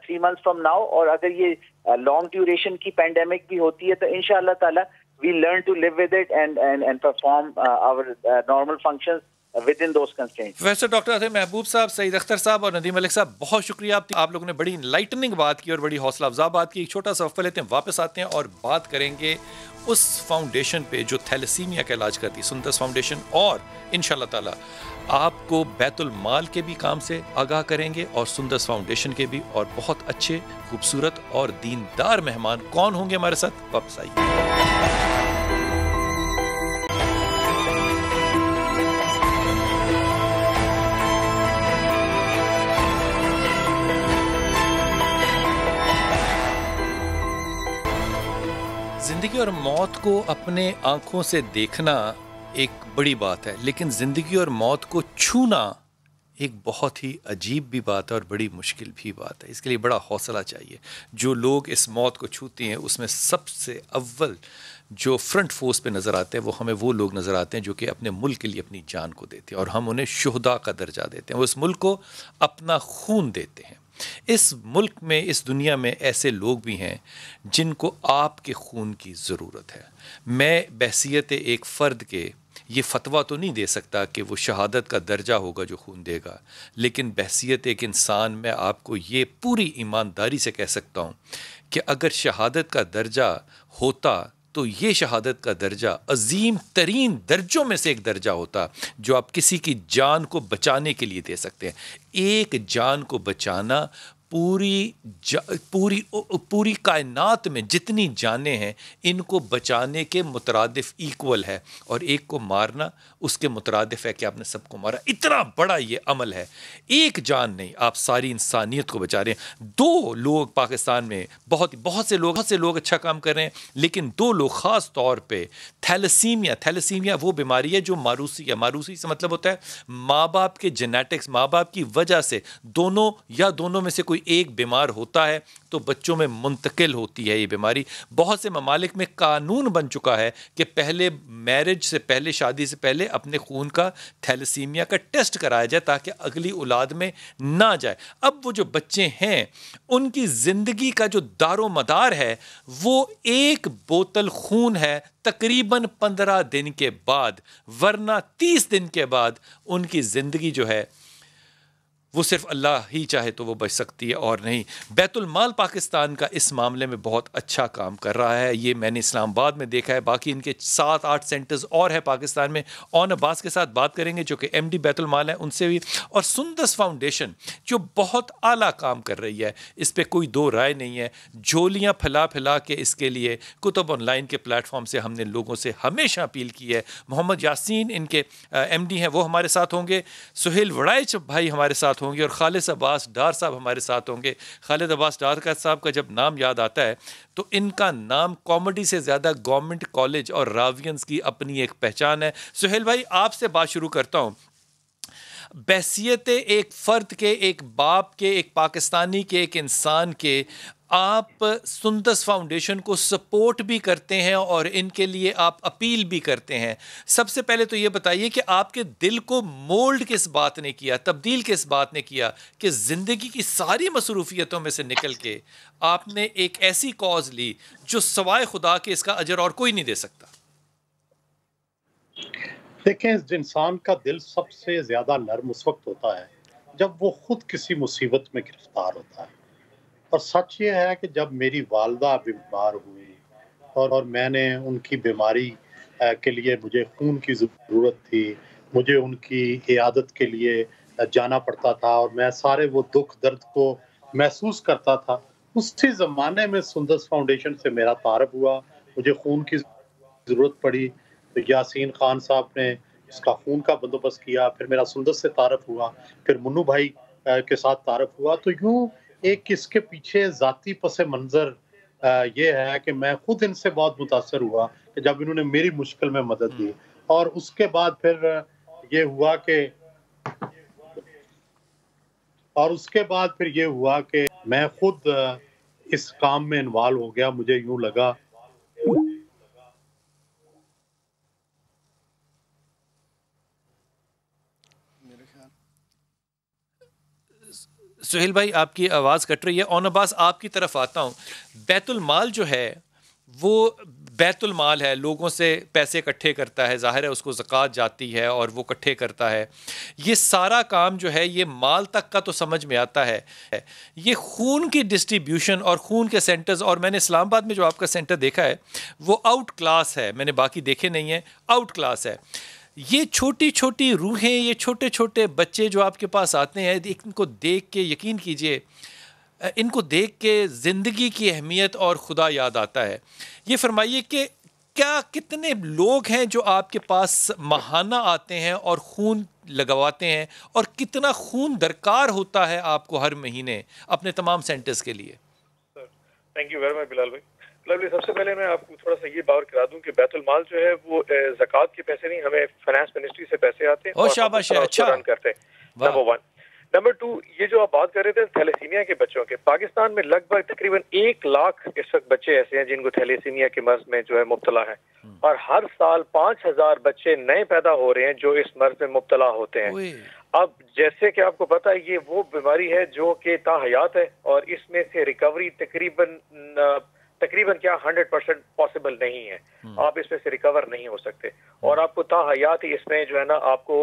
3 months from now. और अगर ये लॉन्ग ड्यूरेशन की पैंडेमिक भी होती है तो इंशाल्लाह ताला we learn to live with it and perform our normal functions within those constraints. Professor doctor Mahboob sahab, Saeed Akhtar साहब और नदीम मलिक साहब, बहुत शुक्रिया। आप लोगों ने बड़ी इनलाइटनिंग बात की और बड़ी हौसला अफजा बात की। एक छोटा सा वक्फा लेते हैं, वापस आते हैं और बात करेंगे उस फाउंडेशन पे जो थैलेसीमिया का इलाज करती है, सुंदस फाउंडेशन, और इंशाल्लाह ताला आपको बैतुल माल के भी काम से आगाह करेंगे और सुंदस फाउंडेशन के भी, और बहुत अच्छे, खूबसूरत और दीनदार मेहमान कौन होंगे हमारे साथ, वापस आइए। जिंदगी और मौत को अपने आंखों से देखना एक बड़ी बात है, लेकिन जिंदगी और मौत को छूना एक बहुत ही अजीब भी बात है और बड़ी मुश्किल भी बात है। इसके लिए बड़ा हौसला चाहिए। जो लोग इस मौत को छूते हैं उसमें सबसे अव्वल जो फ्रंट फोर्स पे नज़र आते हैं वो हमें लोग नज़र आते हैं जो कि अपने मुल्क के लिए अपनी जान को देते हैं और हम उन्हें शुहदा का दर्जा देते हैं। वो इस मुल्क को अपना खून देते हैं। इस मुल्क में, इस दुनिया में ऐसे लोग भी हैं जिनको आपके खून की ज़रूरत है। मैं बहसियत एक फ़र्द के ये फतवा तो नहीं दे सकता कि वो शहादत का दर्जा होगा जो खून देगा, लेकिन बहसियत एक इंसान मैं आपको ये पूरी ईमानदारी से कह सकता हूँ कि अगर शहादत का दर्जा होता तो ये शहादत का दर्जा अजीम तरीन दर्जों में से एक दर्जा होता जो आप किसी की जान को बचाने के लिए दे सकते हैं। एक जान को बचाना पूरी कायनात में जितनी जानें हैं इनको बचाने के मुतरादिफ इक्वल है, और एक को मारना उसके मुतरादिफ है कि आपने सबको मारा। इतना बड़ा ये अमल है। एक जान नहीं, आप सारी इंसानियत को बचा रहे हैं। दो लोग पाकिस्तान में बहुत से लोग अच्छा काम कर रहे हैं, लेकिन दो लोग ख़ास तौर पे थैलेसीमिया वो बीमारी है जो मारूसी है। मारूसी से मतलब होता है माँ बाप के जेनेटिक्स, माँ बाप की वजह से दोनों में से कोई एक बीमार होता है तो बच्चों में मुंतकिल होती है ये बीमारी। बहुत से ममालिक में कानून बन चुका है कि पहले मैरिज से पहले, शादी से पहले अपने खून का थैलेसीमिया का टेस्ट कराया जाए ताकि अगली औलाद में ना जाए। अब वो जो बच्चे हैं उनकी ज़िंदगी का जो दारो मदार है वो एक बोतल खून है तकरीबन 15 दिन के बाद, वरना 30 दिन के बाद उनकी ज़िंदगी जो है वो सिर्फ अल्लाह ही चाहे तो वो बच सकती है और नहीं। बैतुल माल पाकिस्तान का इस मामले में बहुत अच्छा काम कर रहा है। ये मैंने इस्लामाबाद में देखा है, बाकी इनके 7-8 सेंटर्स और है पाकिस्तान में। ऑन अब्बास के साथ बात करेंगे जो कि MD बैतुल माल है, उनसे भी। और सुंदस फाउंडेशन जो बहुत आला काम कर रही है, इस पर कोई दो राय नहीं है। झोलियाँ फैला के इसके लिए कुतुब ऑनलाइन के प्लेटफॉर्म से हमने लोगों से हमेशा अपील की है। मोहम्मद यासीन इनके MD हैं, वो हमारे साथ होंगे। सुहेल वड़ाइच भाई हमारे साथ होंगे और खालिद अब्बास डार साहब हमारे साथ होंगे। खालिद अब्बास डार साहब का जब नाम याद आता है तो इनका नाम कॉमेडी से ज़्यादा गवर्नमेंट कॉलेज और रावियंस की अपनी एक पहचान है। सुहेल भाई, आपसे बात शुरू करता हूँ। बहसियत एक फ़र्द के, एक बाप के, एक पाकिस्तानी के, एक इंसान के, आप सुंदस फाउंडेशन को सपोर्ट भी करते हैं और इनके लिए आप अपील भी करते हैं। सबसे पहले तो ये बताइए कि आपके दिल को मोल्ड किस बात ने किया, तब्दील किस बात ने किया कि ज़िंदगी की सारी मसरूफियतों में से निकल के आपने एक ऐसी कॉज ली जो सवाए खुदा के इसका अजर और कोई नहीं दे सकता। देखें, इस इंसान का दिल सबसे ज़्यादा नर्म उस वक्त होता है जब वो खुद किसी मुसीबत में गिरफ्तार होता है। और सच ये है कि जब मेरी वालदा बीमार हुई और मैंने उनकी बीमारी के लिए मुझे खून की ज़रूरत थी, मुझे उनकी इयादत के लिए जाना पड़ता था और मैं सारे वो दुख दर्द को महसूस करता था। उसी ज़माने में सुंदस फाउंडेशन से मेरा तारुफ हुआ। मुझे खून की ज़रूरत पड़ी तो यासीन खान साहब ने इसका खून का बंदोबस्त किया। फिर मेरा सुंदस से तारुफ हुआ, फिर मुन्नू भाई के साथ तारुफ हुआ। तो यूँ एक इसके पीछे ज़ाती पसे मंज़र ये है कि मैं खुद इनसे बहुत मुतासर हुआ कि जब इन्होंने मेरी मुश्किल में मदद दी। और उसके बाद फिर ये हुआ कि मैं खुद इस काम में इन्वॉल्व हो गया। मुझे यूँ लगा सुहेल भाई, आपकी आवाज़ कट रही है। ऑन अब्बास, आपकी तरफ आता हूँ। बैतुल माल जो है वो बैतुल माल है, लोगों से पैसे इकट्ठे करता है, ज़ाहिर है उसको ज़कात जाती है और वो इकट्ठे करता है। ये सारा काम जो है ये माल तक का तो समझ में आता है, ये खून की डिस्ट्रीब्यूशन और खून के सेंटर्स, और मैंने इस्लामाबाद में जो आपका सेंटर देखा है वो आउट क्लास है, मैंने बाकी देखे नहीं हैं, आउट क्लास है। ये छोटी छोटी रूहें, ये छोटे छोटे बच्चे जो आपके पास आते हैं, इनको देख के यकीन कीजिए, इनको देख के ज़िंदगी की अहमियत और खुदा याद आता है। ये फरमाइए कि क्या कितने लोग हैं जो आपके पास माहाना आते हैं और खून लगवाते हैं, और कितना खून दरकार होता है आपको हर महीने अपने तमाम सेंटर्स के लिए? Thank you very much Bilal भाई। सबसे पहले मैं आपको थोड़ा सा ये बात करा दूं कि बैतुल माल जो है वो ज़कात के पैसे नहीं, हमें फाइनेंस मिनिस्ट्री से पैसे आते हैं और शाबाश है, अच्छा रन करते हैं। नंबर 1। नंबर 2, ये जो आप बात कर रहे थे थैलेसीमिया के बच्चों के, पाकिस्तान में लगभग तकरीबन 1 लाख इस वक्त बच्चे ऐसे हैं जिनको थैलेसीमिया के मर्ज में जो है मुब्तला है, और हर साल 5,000 बच्चे नए पैदा हो रहे हैं जो इस मर्ज में मुब्तला होते हैं। अब जैसे कि आपको पता है ये वो बीमारी है जो कि ताहयात है, और इसमें से रिकवरी तकरीबन क्या 100% पॉसिबल नहीं है। आप इसमें से रिकवर नहीं हो सकते, और आपको ताहयात ही इसमें जो है ना आपको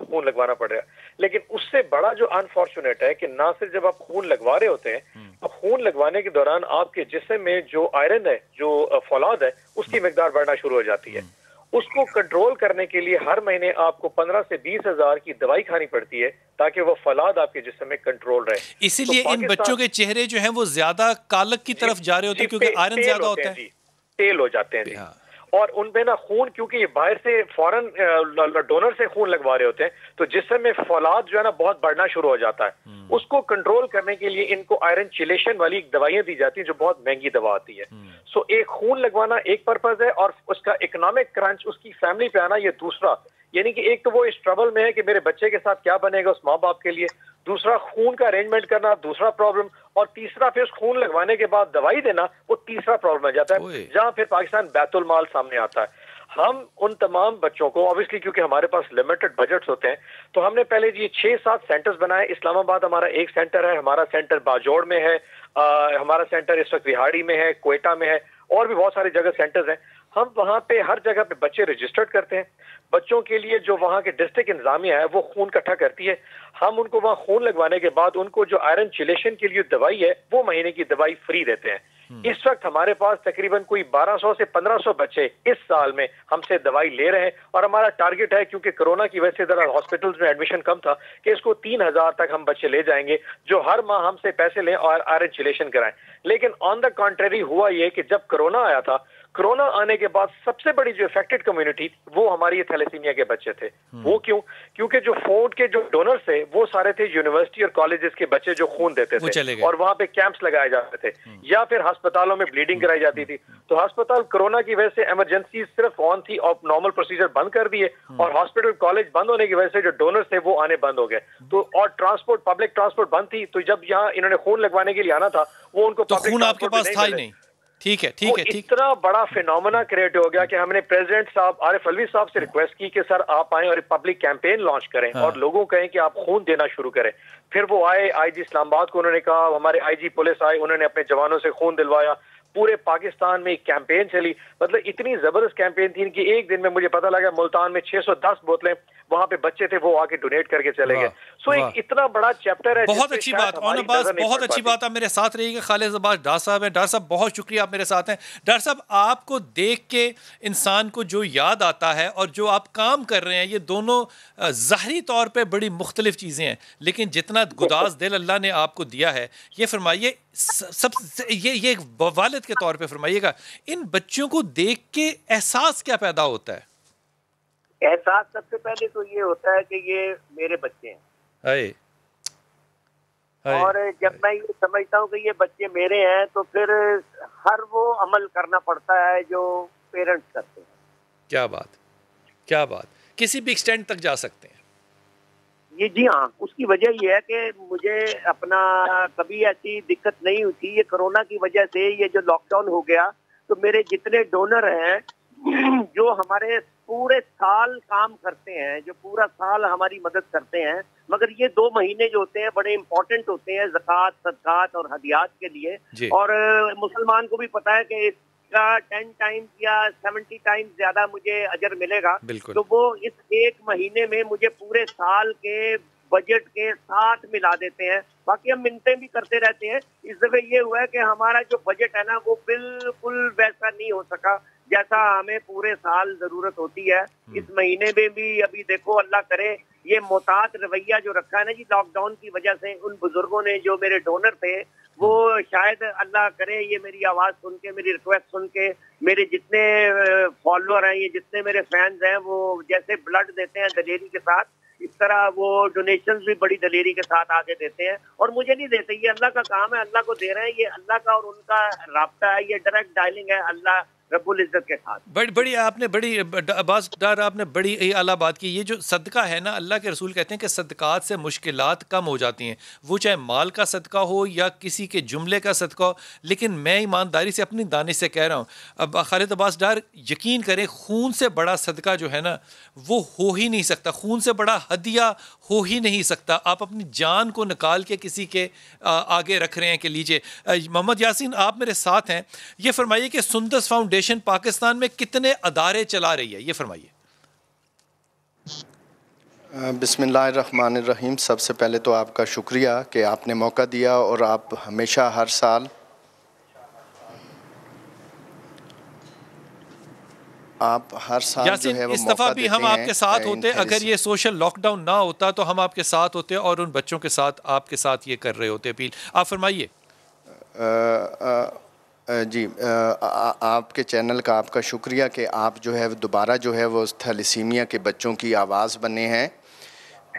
खून लगवाना पड़ रहा है। लेकिन उससे बड़ा जो अनफॉर्चुनेट है कि ना सिर्फ जब आप खून लगवा रहे होते हैं, अब खून लगवाने के दौरान आपके जिस्म में जो आयरन है, जो फौलाद है, उसकी मिकदार बढ़ना शुरू हो जाती है। उसको कंट्रोल करने के लिए हर महीने आपको 15 से 20 हजार की दवाई खानी पड़ती है ताकि वो फौलाद आपके जिस्म में कंट्रोल रहे। इसीलिए इन बच्चों के चेहरे जो हैं वो ज्यादा कालक की तरफ जा रहे होते हैं, क्योंकि आयरन ज्यादा होता है, तेल हो जाते हैं। और उनपे ना खून, क्योंकि बाहर से फौरन डोनर से खून लगवा रहे होते हैं, तो जिस्म में फौलाद जो है ना बहुत बढ़ना शुरू हो जाता है। उसको कंट्रोल करने के लिए इनको आयरन चिलेशन वाली दवाइयां दी जाती हैं जो बहुत महंगी दवा आती है। सो एक खून लगवाना एक पर्पज है, और उसका इकोनॉमिक क्रंच उसकी फैमिली पे आना ये दूसरा। यानी कि एक तो वो इस ट्रबल में है कि मेरे बच्चे के साथ क्या बनेगा उस माँ बाप के लिए, दूसरा खून का अरेंजमेंट करना दूसरा प्रॉब्लम, और तीसरा फिर खून लगवाने के बाद दवाई देना वो तीसरा प्रॉब्लम आ जाता है, जहां फिर पाकिस्तान बैतुल माल सामने आता है। हम उन तमाम बच्चों को ऑब्वियसली, क्योंकि हमारे पास लिमिटेड बजट्स होते हैं, तो हमने पहले ये 6-7 सेंटर्स बनाए। इस्लामाबाद हमारा एक सेंटर है, हमारा सेंटर बाजौड़ में है, हमारा सेंटर इस वक्त रिहाड़ी में है, क्वेटा में है, और भी बहुत सारी जगह सेंटर्स हैं। हम वहाँ पे हर जगह पे बच्चे रजिस्टर्ड करते हैं। बच्चों के लिए जो वहाँ के डिस्ट्रिक्ट इंतजामिया है वो खून इकट्ठा करती है। हम उनको वहाँ खून लगवाने के बाद उनको जो आयरन चिलेशन के लिए दवाई है वो महीने की दवाई फ्री देते हैं। इस वक्त हमारे पास तकरीबन कोई 1200 से 1500 बच्चे इस साल में हमसे दवाई ले रहे हैं, और हमारा टारगेट है, क्योंकि कोरोना की वजह से जरा हॉस्पिटल्स में एडमिशन कम था, कि इसको 3000 तक हम बच्चे ले जाएंगे जो हर माह हमसे पैसे लें और आयरन चिलेशन कराएं। लेकिन ऑन द कॉन्ट्रेरी हुआ ये कि जब कोरोना आया था, कोरोना आने के बाद सबसे बड़ी जो इफेक्टेड कम्युनिटी वो हमारी थैलेसीमिया के बच्चे थे। वो क्यों? क्योंकि जो फोर्ड के जो डोनर्स थे वो सारे थे यूनिवर्सिटी और कॉलेजेस के बच्चे जो खून देते थे, और वहां पे कैंप्स लगाए जाते थे, या फिर अस्पतालों में ब्लीडिंग कराई जाती थी। तो अस्पताल कोरोना की वजह से इमरजेंसी सिर्फ ऑन थी और नॉर्मल प्रोसीजर बंद कर दिए, और हॉस्पिटल कॉलेज बंद होने की वजह से जो डोनर्स थे वो आने बंद हो गए। तो और ट्रांसपोर्ट, पब्लिक ट्रांसपोर्ट बंद थी, तो जब यहाँ इन्होंने खून लगवाने के लिए आना था वो उनको तो खून आपके पास था ही नहीं। ठीक है। इतना बड़ा फिनोमेना क्रिएट हो गया कि हमने प्रेसिडेंट साहब आरिफ अलवी साहब से रिक्वेस्ट की कि सर आप आए और पब्लिक कैंपेन लॉन्च करें, और लोगों को कहें कि आप खून देना शुरू करें। फिर वो आए, आईजी इस्लामाबाद को उन्होंने कहा, हमारे आईजी पुलिस आए, उन्होंने अपने जवानों से खून दिलवाया। पूरे पाकिस्तान में एक कैंपेन चली, मतलब इतनी जबरदस्त कैंपेन थी कि एक दिन में मुझे पता लगा मुल्तान में 610 बोतलें वहां पे बच्चे थे वो आके डोनेट करके चले गए। सो एक इतना बड़ा चैप्टर है। बहुत अच्छी बात, बहुत अच्छी बात। आप मेरे साथ रहिएगा। खालिद अब्बास डार साहब हैं। डार साहब बहुत शुक्रिया, आप मेरे साथ हैं। डार साहब, आपको देख के इंसान को जो याद आता है और जो आप काम कर रहे हैं, ये दोनों ज़ाहरी तौर पे बड़ी मुख्तलिफ चीज़ें हैं, लेकिन जितना गुदास दिल अल्लाह ने आपको दिया है, ये फरमाइए ये वालिद के तौर पे फरमाइएगा, इन बच्चों को देख के एहसास क्या पैदा होता है? एहसास सबसे पहले तो ये होता है कि ये मेरे बच्चे हैं, और जब मैं ये समझता हूँ कि ये बच्चे मेरे हैं तो फिर हर वो अमल करना पड़ता है जो पेरेंट्स करते हैं। क्या बात, किसी भी एक्सटेंट तक जा सकते हैं ये। जी हाँ, उसकी वजह ये है कि मुझे अपना कभी ऐसी दिक्कत नहीं हुई थी। ये कोरोना की वजह से ये जो लॉकडाउन हो गया, तो मेरे जितने डोनर हैं जो हमारे पूरे साल काम करते हैं, जो पूरा साल हमारी मदद करते हैं, मगर ये 2 महीने जो होते हैं बड़े इंपॉर्टेंट होते हैं ज़कात, सदकात और हदियात के लिए। और मुसलमान को भी पता है कि इसका 10 टाइम्स या 70 टाइम्स ज्यादा मुझे अजर मिलेगा। तो वो इस 1 महीने में मुझे पूरे साल के बजट के साथ मिला देते हैं। बाकी हम मिन्नतें भी करते रहते हैं। इस दफे ये हुआ है कि हमारा जो बजट है ना वो बिल्कुल वैसा नहीं हो सका जैसा हमें पूरे साल जरूरत होती है। इस महीने में भी अभी देखो, अल्लाह करे, ये मोहतात रवैया जो रखा है ना जी लॉकडाउन की वजह से, उन बुजुर्गों ने जो मेरे डोनर थे वो शायद अल्लाह करे ये मेरी आवाज सुन के, मेरी रिक्वेस्ट सुन के, मेरे जितने फॉलोअर हैं, ये जितने मेरे फैंस हैं, वो जैसे ब्लड देते हैं दलेरी के साथ, इस तरह वो डोनेशंस भी बड़ी दलेरी के साथ आगे देते हैं। और मुझे नहीं देते, ये अल्लाह का काम है, अल्लाह को दे रहे हैं, ये अल्लाह का और उनका राब्ता है, ये डायरेक्ट डायलिंग है। अल्लाह रब्बुल इज्जत के साथ। बड़ी आपने अब्बास डार आपने बड़ी आला बात की। ये जो सदका है ना, अल्लाह के रसूल कहते हैं कि सदकात से मुश्किलात कम हो जाती हैं, वो चाहे माल का सदका हो या किसी के जुमले का सदका हो। लेकिन मैं ईमानदारी से अपनी दानिश से कह रहा हूँ, अब खालिद अब्बास डार यकीन करें, खून से बड़ा सदका जो है ना वो हो ही नहीं सकता, खून से बड़ा हदिया हो ही नहीं सकता। आप अपनी जान को निकाल के किसी के आगे रख रहे हैं कि लीजिए। मोहम्मद यासीन आप मेरे साथ हैं, ये फरमाइए कि सुंदस फाउंडेशन पाकिस्तान में कितने अदारे चला रही है, ये फरमाइए। बिस्मिल्लाहिर्रहमानिर्रहीम। सबसे पहले तो आपका शुक्रिया कि आपने मौका दिया और आप हमेशा हर साल जो है वो इस दफ़ा भी हम आपके साथ होते, अगर ये सोशल लॉकडाउन ना होता तो हम आपके साथ होते और उन बच्चों के साथ आपके साथ ये कर रहे होते अपील। आप फरमाइए। जी, आपके चैनल का आपका शुक्रिया कि आप जो है दोबारा जो है वो थैलेसीमिया के बच्चों की आवाज़ बने हैं।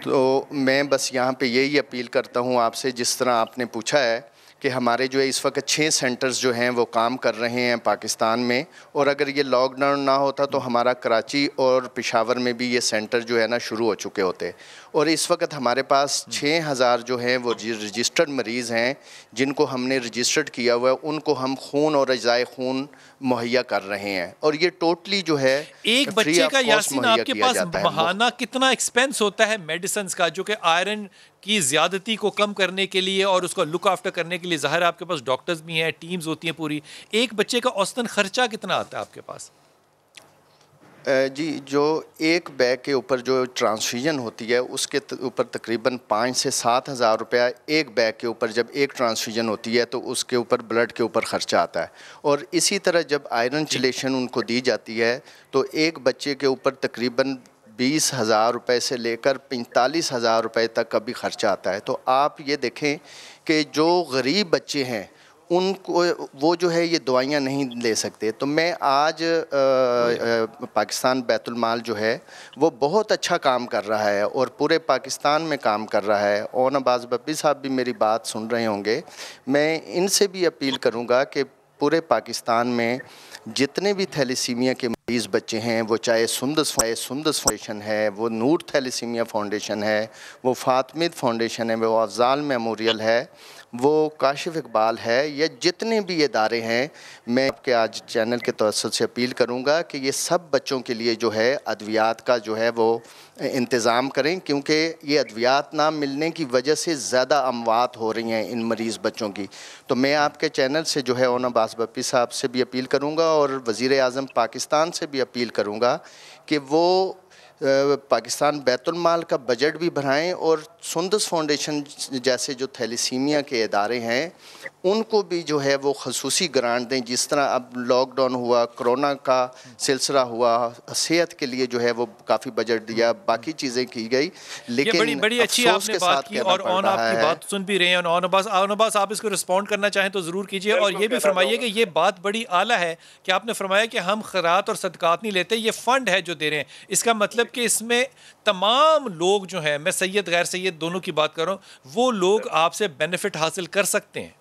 तो मैं बस यहाँ पे यही अपील करता हूँ आपसे, जिस तरह आपने पूछा है कि हमारे जो है इस वक्त 6 सेंटर्स जो हैं वो काम कर रहे हैं पाकिस्तान में, और अगर ये लॉकडाउन ना होता तो हमारा कराची और पेशावर में भी ये सेंटर जो है ना शुरू हो चुके होते। और इस वक्त हमारे पास 6000 जो हैं वो रजिस्टर्ड मरीज़ हैं जिनको हमने रजिस्टर्ड किया हुआ है, उनको हम खून और अज़ाए खून मुहैया कर रहे हैं। और ये टोटली जो है एक बच्चे का यासीन आपके पास महाना कितना एक्सपेंस होता है मेडिसिन का, जो कि आयरन की ज़्यादती को कम करने के लिए और उसको लुक आफ्टर करने के लिए ज़ाहिर आपके पास डॉक्टर्स भी हैं, टीम्स होती हैं पूरी। एक बच्चे का औसतन खर्चा कितना आता है आपके पास? जी, जो एक बैग के ऊपर जो ट्रांसफ्यूजन होती है उसके ऊपर तकरीबन 5 से 7 हज़ार रुपया एक बैग के ऊपर, जब एक ट्रांसफ्यूजन होती है तो उसके ऊपर ब्लड के ऊपर ख़र्चा आता है। और इसी तरह जब आयरन चिलेशन उनको दी जाती है तो एक बच्चे के ऊपर तकरीबन 20,000 रुपये से लेकर 45,000 रुपये तक का भी ख़र्चा आता है। तो आप ये देखें कि जो गरीब बच्चे हैं उनको वो जो है ये दवाइयाँ नहीं ले सकते। तो मैं आज पाकिस्तान बैतुल माल जो है वो बहुत अच्छा काम कर रहा है और पूरे पाकिस्तान में काम कर रहा है। और अब्बास बप्पी साहब भी मेरी बात सुन रहे होंगे, मैं इनसे भी अपील करूँगा कि पूरे पाकिस्तान में जितने भी थैलेसीमिया के मरीज़ बच्चे हैं, वो चाहे सुंदस फाउंडेशन है, वो नूर थैलेसीमिया फाउंडेशन है, वो फातमिद फाउंडेशन है, वो अफ़ज़ाल मेमोरियल है, वो काशिफ इकबाल है, या जितने भी इदारे हैं, मैं आपके आज चैनल के तवज्जुह से अपील करूंगा कि ये सब बच्चों के लिए जो है अद्वियात का जो है वो इंतज़ाम करें, क्योंकि ये अद्वियात ना मिलने की वजह से ज़्यादा अमवात हो रही हैं इन मरीज़ बच्चों की। तो मैं आपके चैनल से जो है अब्बास बप्पी साहब से भी अपील करूँगा और वज़ीर आज़म पाकिस्तान से भी अपील करूँगा कि वो पाकिस्तान बैतुल माल का बजट भी बढ़ाएं और सुंदस फाउंडेशन जैसे जो थैलेसीमिया के इदारे हैं उनको भी जो है वो खसूसी ग्रांट दें। जिस तरह अब लॉकडाउन हुआ, कोरोना का सिलसिला हुआ, सेहत के लिए जो है वो काफ़ी बजट दिया, बाकी चीज़ें की गई, लेकिन बड़ी अच्छी आपने बात की और आपकी बात सुन भी रहे हैं। और अब्बास आप इसको रिस्पॉन्ड करना चाहें तो ज़रूर कीजिए। और ये भी फरमाइए कि ये बात बड़ी आला है कि आपने फरमाया कि हम खैरात और सदकात नहीं लेते, ये फ़ंड है जो दे रहे हैं। इसका मतलब कि इसमें तमाम लोग जो हैं, मैं सैयद गैर सैयद दोनों की बात कर रहा हूँ, वो लोग आपसे बेनिफिट हासिल कर सकते हैं।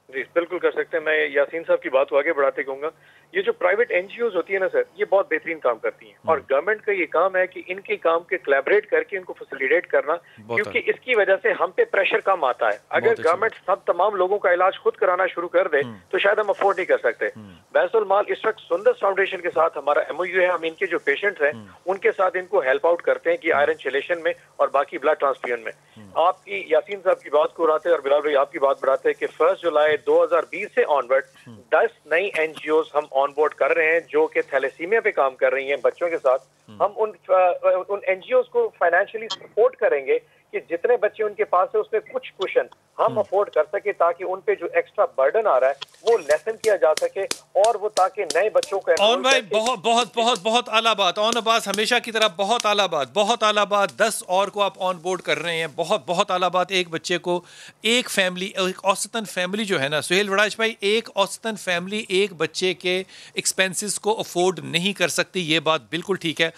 जी बिल्कुल कर सकते हैं। मैं यासीन साहब की बात को आगे बढ़ाते कहूँगा, ये जो प्राइवेट एनजीओज होती है ना सर, ये बहुत बेहतरीन काम करती हैं और गवर्नमेंट का ये काम है कि इनके काम के कोलैबोरेट करके इनको फैसिलिटेट करना, क्योंकि इसकी वजह से हम पे प्रेशर कम आता है। अगर गवर्नमेंट सब तमाम लोगों का इलाज खुद कराना शुरू कर दे तो शायद हम अफोर्ड नहीं कर सकते। बैतुल माल इस वक्त सुंदस फाउंडेशन के साथ हमारा MOU है, हम इनके जो पेशेंट्स हैं उनके साथ इनको हेल्प आउट करते हैं कि आयरन चिलेशन में और बाकी ब्लड ट्रांसफ्यूजन में। आपकी यासीन साहब की बात को उड़ाते और बिलाल भाई आपकी बात बढ़ाते हैं कि 1 जुलाई 2020 से ऑनवर्ड 10 नई NGOs हम ऑन बोर्ड कर रहे हैं जो कि थैलेसीमिया पे काम कर रही हैं बच्चों के साथ। हम उन NGOs को फाइनेंशियली सपोर्ट करेंगे कि जितने बच्चे उनके पास है उसमें कुछ कुशन हम अफोर्ड कर सके, ताकि उन पे जो एक्स्ट्रा बर्डन आ रहा है वो लेसन किया जा सके और वो ताकि नए बच्चों को। और भाई बहुत बहुत बहुत बहुत आला बात, ऑन अब्बास हमेशा की तरह बहुत आला बात, बहुत आला बात। 10 और को आप ऑन बोर्ड कर रहे हैं, बहुत बहुत आला बात। एक बच्चे को एक फैमिली, एक औसतन फैमिली जो है ना सुहेल वड़ाच भाई, एक औसतन फैमिली एक बच्चे के एक्सपेंसेस को अफोर्ड नहीं कर सकती, ये बात बिल्कुल ठीक है।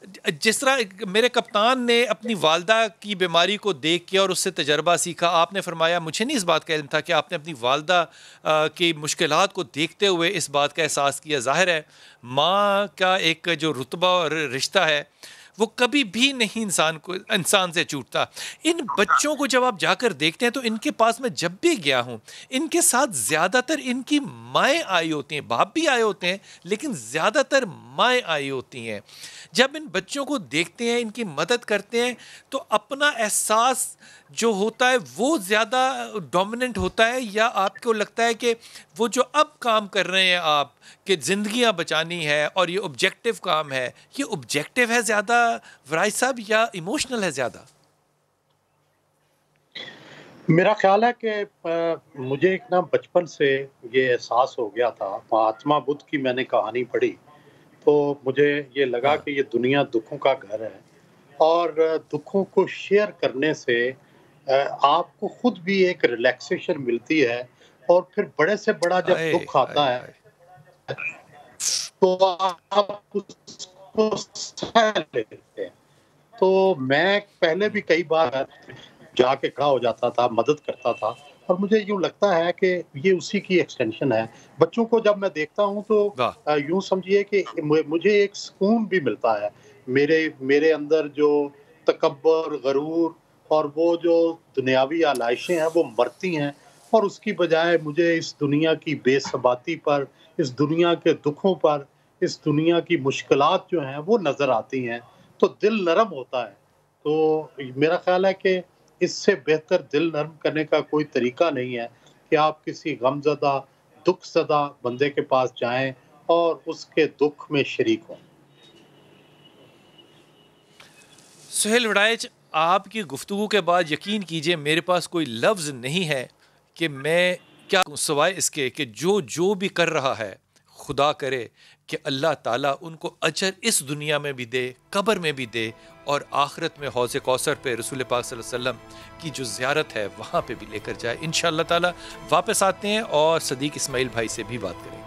जिस तरह मेरे कप्तान ने अपनी वालदा की बीमारी को देख के और उससे तजर्बा सीखा, आपने फरमाया, मुझे नहीं इस बात का इल्म था कि आपने अपनी वालदा की मुश्किलात को देखते हुए इस बात का एहसास किया। ज़ाहिर है माँ का एक जो रुतबा और रिश्ता है वो कभी भी नहीं इंसान से छूटता। इन बच्चों को जब आप जाकर देखते हैं तो इनके पास मैं जब भी गया हूँ, इनके साथ ज़्यादातर इनकी माएँ आई होती हैं, बाप भी आए होते हैं, लेकिन ज़्यादातर माएँ आई होती हैं। जब इन बच्चों को देखते हैं, इनकी मदद करते हैं, तो अपना एहसास जो होता है वो ज़्यादा डोमिनेंट होता है, या आपको लगता है कि वो जो अब काम कर रहे हैं आप, कि ज़िंदगियां बचानी है और ये ऑब्जेक्टिव काम है, ये ऑब्जेक्टिव है ज़्यादा वराइज साहब, या इमोशनल है ज़्यादा? मेरा ख्याल है कि मुझे एक ना बचपन से ये एहसास हो गया था। महात्मा बुद्ध की मैंने कहानी पढ़ी तो मुझे ये लगा हाँ। कि ये दुनिया दुखों का घर है, और दुखों को शेयर करने से आपको खुद भी एक रिलैक्सेशन मिलती है, और फिर बड़े से बड़ा जब आए दुख आता आए है आए। तो आप उसको सह लेते हैं। तो मैं पहले भी कई बार जाके खड़ा हो जाता था, मदद करता था, और मुझे यूँ लगता है कि ये उसी की एक्सटेंशन है। बच्चों को जब मैं देखता हूँ तो वाह। यूँ समझिए कि मुझे एक सुकून भी मिलता है। मेरे मेरे अंदर जो तकब्बुर, गरूर और वो जो दुनियावी आलाइशें हैं वो मरती हैं, और उसकी बजाय मुझे इस दुनिया की बेसबाती पर, इस दुनिया के दुखों पर, इस दुनिया की मुश्किलात जो हैं वो नज़र आती हैं, तो दिल नरम होता है। तो मेरा ख़्याल है कि इससे बेहतर दिल नरम करने का कोई तरीका नहीं है कि आप किसी गमज़दा, दुखज़दा बंदे के पास जाएँ और उसके दुख में शरीक हों। सुहेल वड़ाइच, आपकी गुफ्तगू के बाद यकीन कीजिए मेरे पास कोई लफ्ज़ नहीं है कि मैं क्या कहूँ, सिवाय इसके कि जो जो भी कर रहा है, खुदा करे कि अल्लाह ताला उनको अजर इस दुनिया में भी दे, कब्र में भी दे, और आखिरत में हौज़ कौसर पे रसूल पाक सल्लल्लाहु अलैहि वसल्लम की जो ज़ियारत है वहाँ पे भी लेकर जाए। इंशाअल्लाह ताला वापस आते हैं और सदीक इस्माइल भाई से भी बात करेंगे।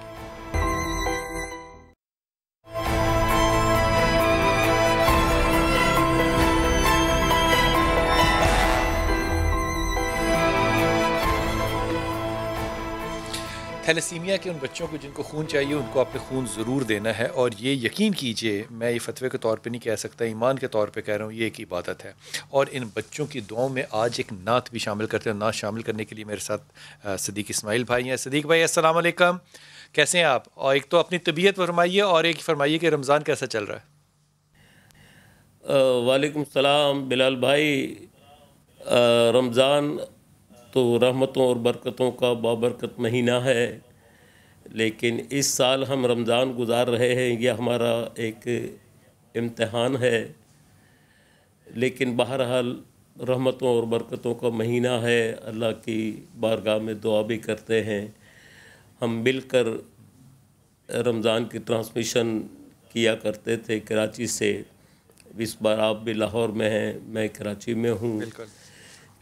थैलेसीमिया के उन बच्चों को जिनको खून चाहिए, उनको आपने खून ज़रूर देना है। और ये यकीन कीजिए, मैं ये फतवे के तौर पे नहीं कह सकता, ईमान के तौर पे कह रहा हूँ, ये एक इबादत है। और इन बच्चों की दुआओं में आज एक नात भी शामिल करते हैं। नात शामिल करने के लिए मेरे साथ सदीक इस्माइल भाई हैं। सदीक भाई अस्सलाम वालेकुम, कैसे हैं आप? और एक तो अपनी तबीयत फरमाइए, और एक फरमाइए कि रमज़ान कैसा चल रहा है? वालेकुम सलाम बिलाल भाई। रमज़ान तो रहमतों और बरकतों का बाबरकत महीना है, लेकिन इस साल हम रमज़ान गुजार रहे हैं, यह हमारा एक इम्तिहान है। लेकिन बहरहाल रहमतों और बरकतों का महीना है, अल्लाह की बारगाह में दुआ भी करते हैं। हम मिलकर रमज़ान की ट्रांसमिशन किया करते थे कराची से। इस बार आप भी लाहौर में हैं, मैं कराची में हूँ।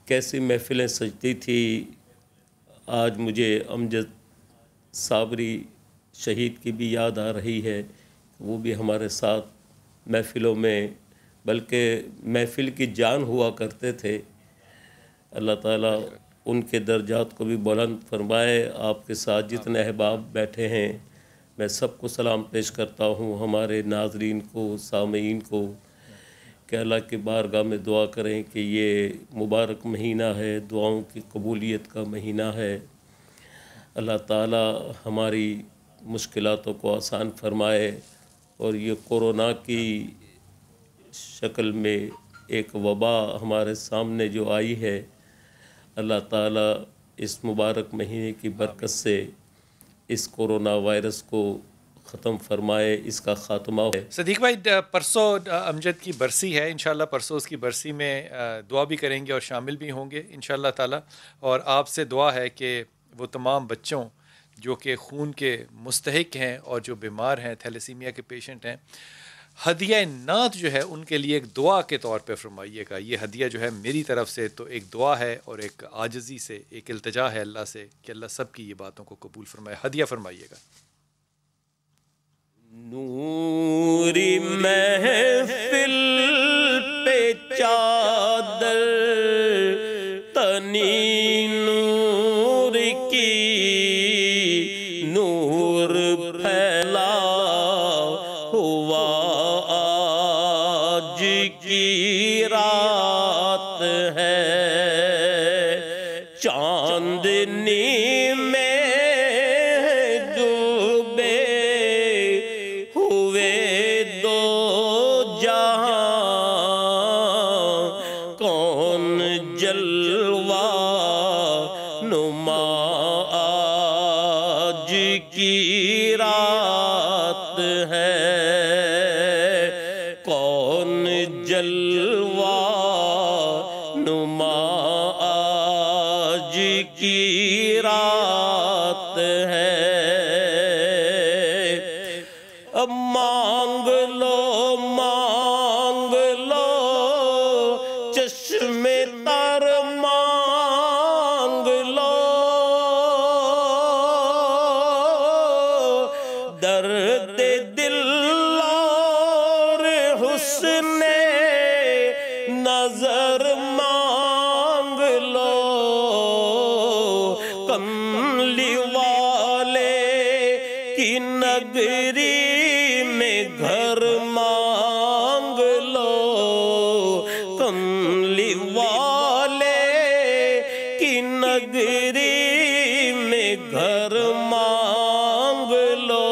कैसी महफ़िलें सजती थी। आज मुझे अमजद साबरी शहीद की भी याद आ रही है, वो भी हमारे साथ महफ़िलों में, बल्कि महफ़िल की जान हुआ करते थे। अल्लाह ताला उनके दर्जात को भी बुलंद फरमाए। आपके साथ जितने अहबाब बैठे हैं, मैं सबको सलाम पेश करता हूँ, हमारे नाज़रीन को, सामीन को, कि अल्लाह की बारगाह में दुआ करें कि ये मुबारक महीना है, दुआओं की कबूलियत का महीना है। अल्लाह ताला हमारी मुश्किलातों को आसान फरमाए, और ये कोरोना की शक्ल में एक वबा हमारे सामने जो आई है, अल्लाह ताला इस मुबारक महीने की बरकत से इस कोरोना वायरस को ख़त्म फरमाए, इसका ख़ात्मा है। सदीक भाई, परसों अमजद की बरसी है, इंशाल्लाह परसों उसकी बरसी में दुआ भी करेंगे और शामिल भी होंगे इंशाल्लाह ताला। और आपसे दुआ है कि वो तमाम बच्चों जो कि खून के मुस्तहिक हैं और जो बीमार हैं, थैलेसीमिया के पेशेंट हैं, हदिया नात जो है उनके लिए एक दुआ के तौर पे फरमाइएगा। ये हदिया जो है मेरी तरफ से तो एक दुआ है और एक आजिज़ी से एक इल्तिजा है अल्लाह से कि अल्लाह सब की ये बातों को कबूल फरमाए। हदिया फरमाइएगा। नूरी महफिल पे चादर तनी नूर की, नूर फैला हुआ आज की रात है, चांदनी में डूबे हुए दो जहां, कौन जलवा नुमा आज की रात है, कौन जलवा नुमा आज की रात है। अब मांग लो चश्मे तर मांग लो, दर्द दिल और हुस्ने नजर मांग लो, कमली वाले की नगरी में घर मांग लो, कमली वाले की नगरी में घर मांग लो,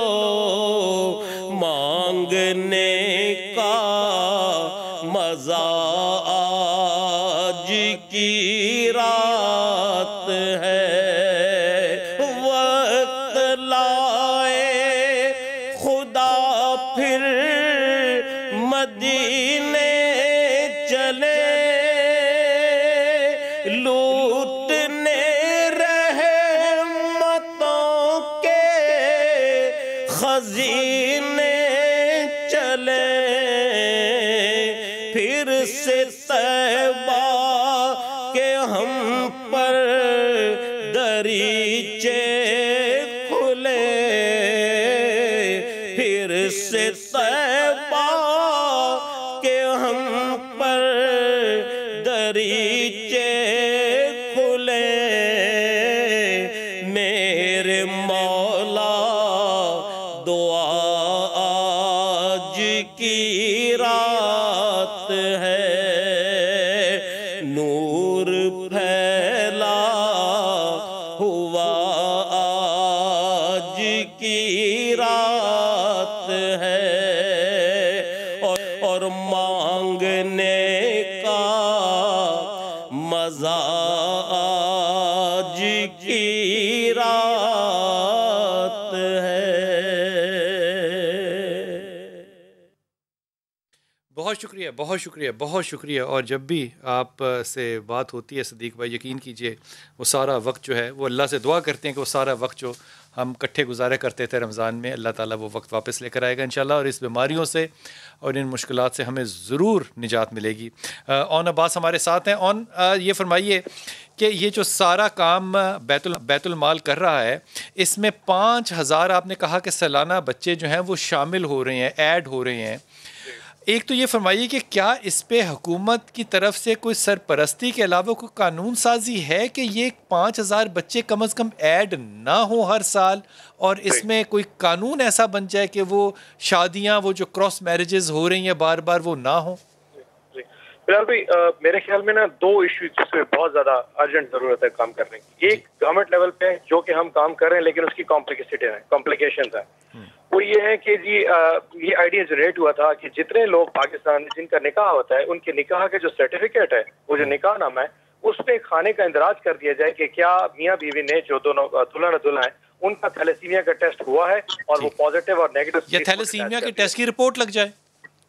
मांगने का मजा आज की रात है, वक्त लाए खुदा फिर मदीने चले, लूटने रहमतों के खजीने चले, फिर से तैबा के हम पर दरीचे खुले, फिर से तैबा के हम पर दरीचे खुले, मेरे मौला दुआ आज की रात है, नूर फैला हुआ आज की रात है, और मांगने का मजा आज की रात है। बहुत शुक्रिया, बहुत शुक्रिया, बहुत शुक्रिया। और जब भी आप से बात होती है सदीक भाई, यकीन कीजिए वो सारा वक्त जो है वो अल्लाह से दुआ करते हैं कि वो सारा वक्त जो हम इकट्ठे गुजारा करते थे रमज़ान में, अल्लाह ताला वो वक्त वापस लेकर आएगा इंशाल्लाह, और इस बीमारियों से और इन मुश्किलात से हमें ज़रूर निजात मिलेगी। ऑन अब्बास हमारे साथ हैं। ऑन ये फरमाइए कि ये जो सारा काम बैतुल माल कर रहा है, इसमें 5,000 आपने कहा कि सालाना बच्चे जो हैं वो शामिल हो रहे हैं, ऐड हो रहे हैं। एक तो ये फरमाइए कि क्या इस पे हुकूमत की तरफ से कोई सरपरस्ती के अलावा कोई कानून साजी है कि ये 5,000 बच्चे कम अज़ कम ऐड ना हो हर साल, और इसमें कोई कानून ऐसा बन जाए कि वो शादियां, वो जो क्रॉस मैरिजेस हो रही हैं बार बार, वो ना हो? बिलाल भाई, मेरे ख्याल में ना दो इश्यू जिसमें बहुत ज्यादा अर्जेंट जरूरत है काम करने की। एक गवर्नमेंट लेवल पे है जो कि हम काम कर रहे हैं, लेकिन उसकी कॉम्प्लिकेशंस है। वो ये है कि जी ये आइडिया जनरेट हुआ था कि जितने लोग पाकिस्तान में जिनका निकाह होता है, उनके निकाह के जो सर्टिफिकेट है, वो जो निकाह नामा है, उस पे खाने का इंदराज कर दिया जाए कि क्या मियाँ बीवी ने जो दोनों दुल्हन और दुल्हा है उनका थैलेसीमिया का टेस्ट हुआ है और वो पॉजिटिव और नेगेटिव, या थैलेसीमिया के टेस्ट की रिपोर्ट लग जाए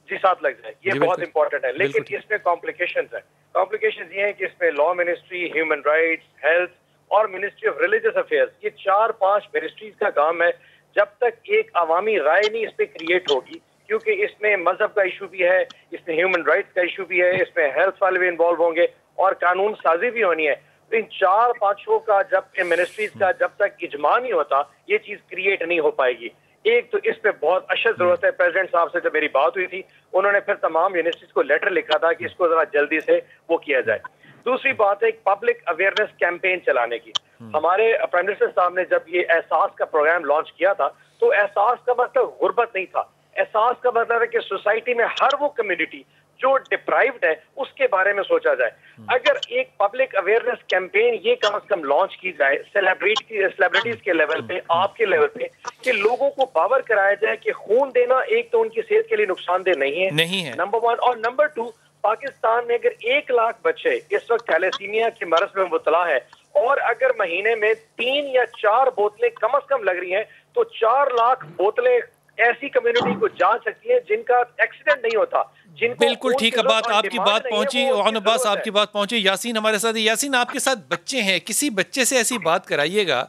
जी साथ लग जाए। ये बहुत इंपॉर्टेंट है। लेकिन इसमें कॉम्प्लिकेशंस है। कॉम्प्लिकेशंस ये है कि इसमें law ministry, human rights, health और मिनिस्ट्री ऑफ रिलीजियस अफेयर्स, ये 4-5 मिनिस्ट्रीज का काम है। जब तक एक अवामी राय नहीं इस पे क्रिएट होगी, क्योंकि इसमें मजहब का इशू भी है, इसमें ह्यूमन राइट्स का इशू भी है, इसमें हेल्थ वाले भी इन्वॉल्व होंगे और कानून साजी भी होनी है। तो इन 4-5 का जब मिनिस्ट्रीज का जब तक इजमा नहीं होता, ये चीज क्रिएट नहीं हो पाएगी। एक तो इस पे बहुत अशद जरूरत है। प्रेसिडेंट साहब से जब मेरी बात हुई थी, उन्होंने फिर तमाम यूनिवर्सिटीज को लेटर लिखा था कि इसको जरा जल्दी से वो किया जाए। दूसरी बात है एक पब्लिक अवेयरनेस कैंपेन चलाने की। हमारे प्राइम मिनिस्टर साहब ने जब ये एहसास का प्रोग्राम लॉन्च किया था, तो एहसास का मतलब गुर्बत नहीं था, एहसास का मतलब है कि सोसाइटी में हर वो कम्युनिटी जो डिप्राइव्ड है उसके बारे में सोचा जाए। अगर एक पब्लिक अवेयरनेस कैंपेन ये कम से कम लॉन्च की जाए सेलिब्रिटीज के लेवल पे, आपके लेवल पे, कि लोगों को बावर कराया जाए कि खून देना एक तो उनकी सेहत के लिए नुकसानदेह नहीं है नंबर 1, और नंबर 2, पाकिस्तान में अगर 1 लाख बच्चे इस वक्त थैलेसीमिया के मर्ज में मुबतला है और अगर महीने में 3 या 4 बोतलें कम से कम लग रही हैं, तो 4 लाख बोतलें ऐसी कम्युनिटी को जा सकती है जिनका एक्सीडेंट नहीं होता, जिनको बिल्कुल ठीक है बात, आपकी बात पहुंची अब्बास, आपकी बात पहुंची। यासीन हमारे साथ है। यासीन, आपके साथ बच्चे हैं, किसी बच्चे से ऐसी बात कराइएगा,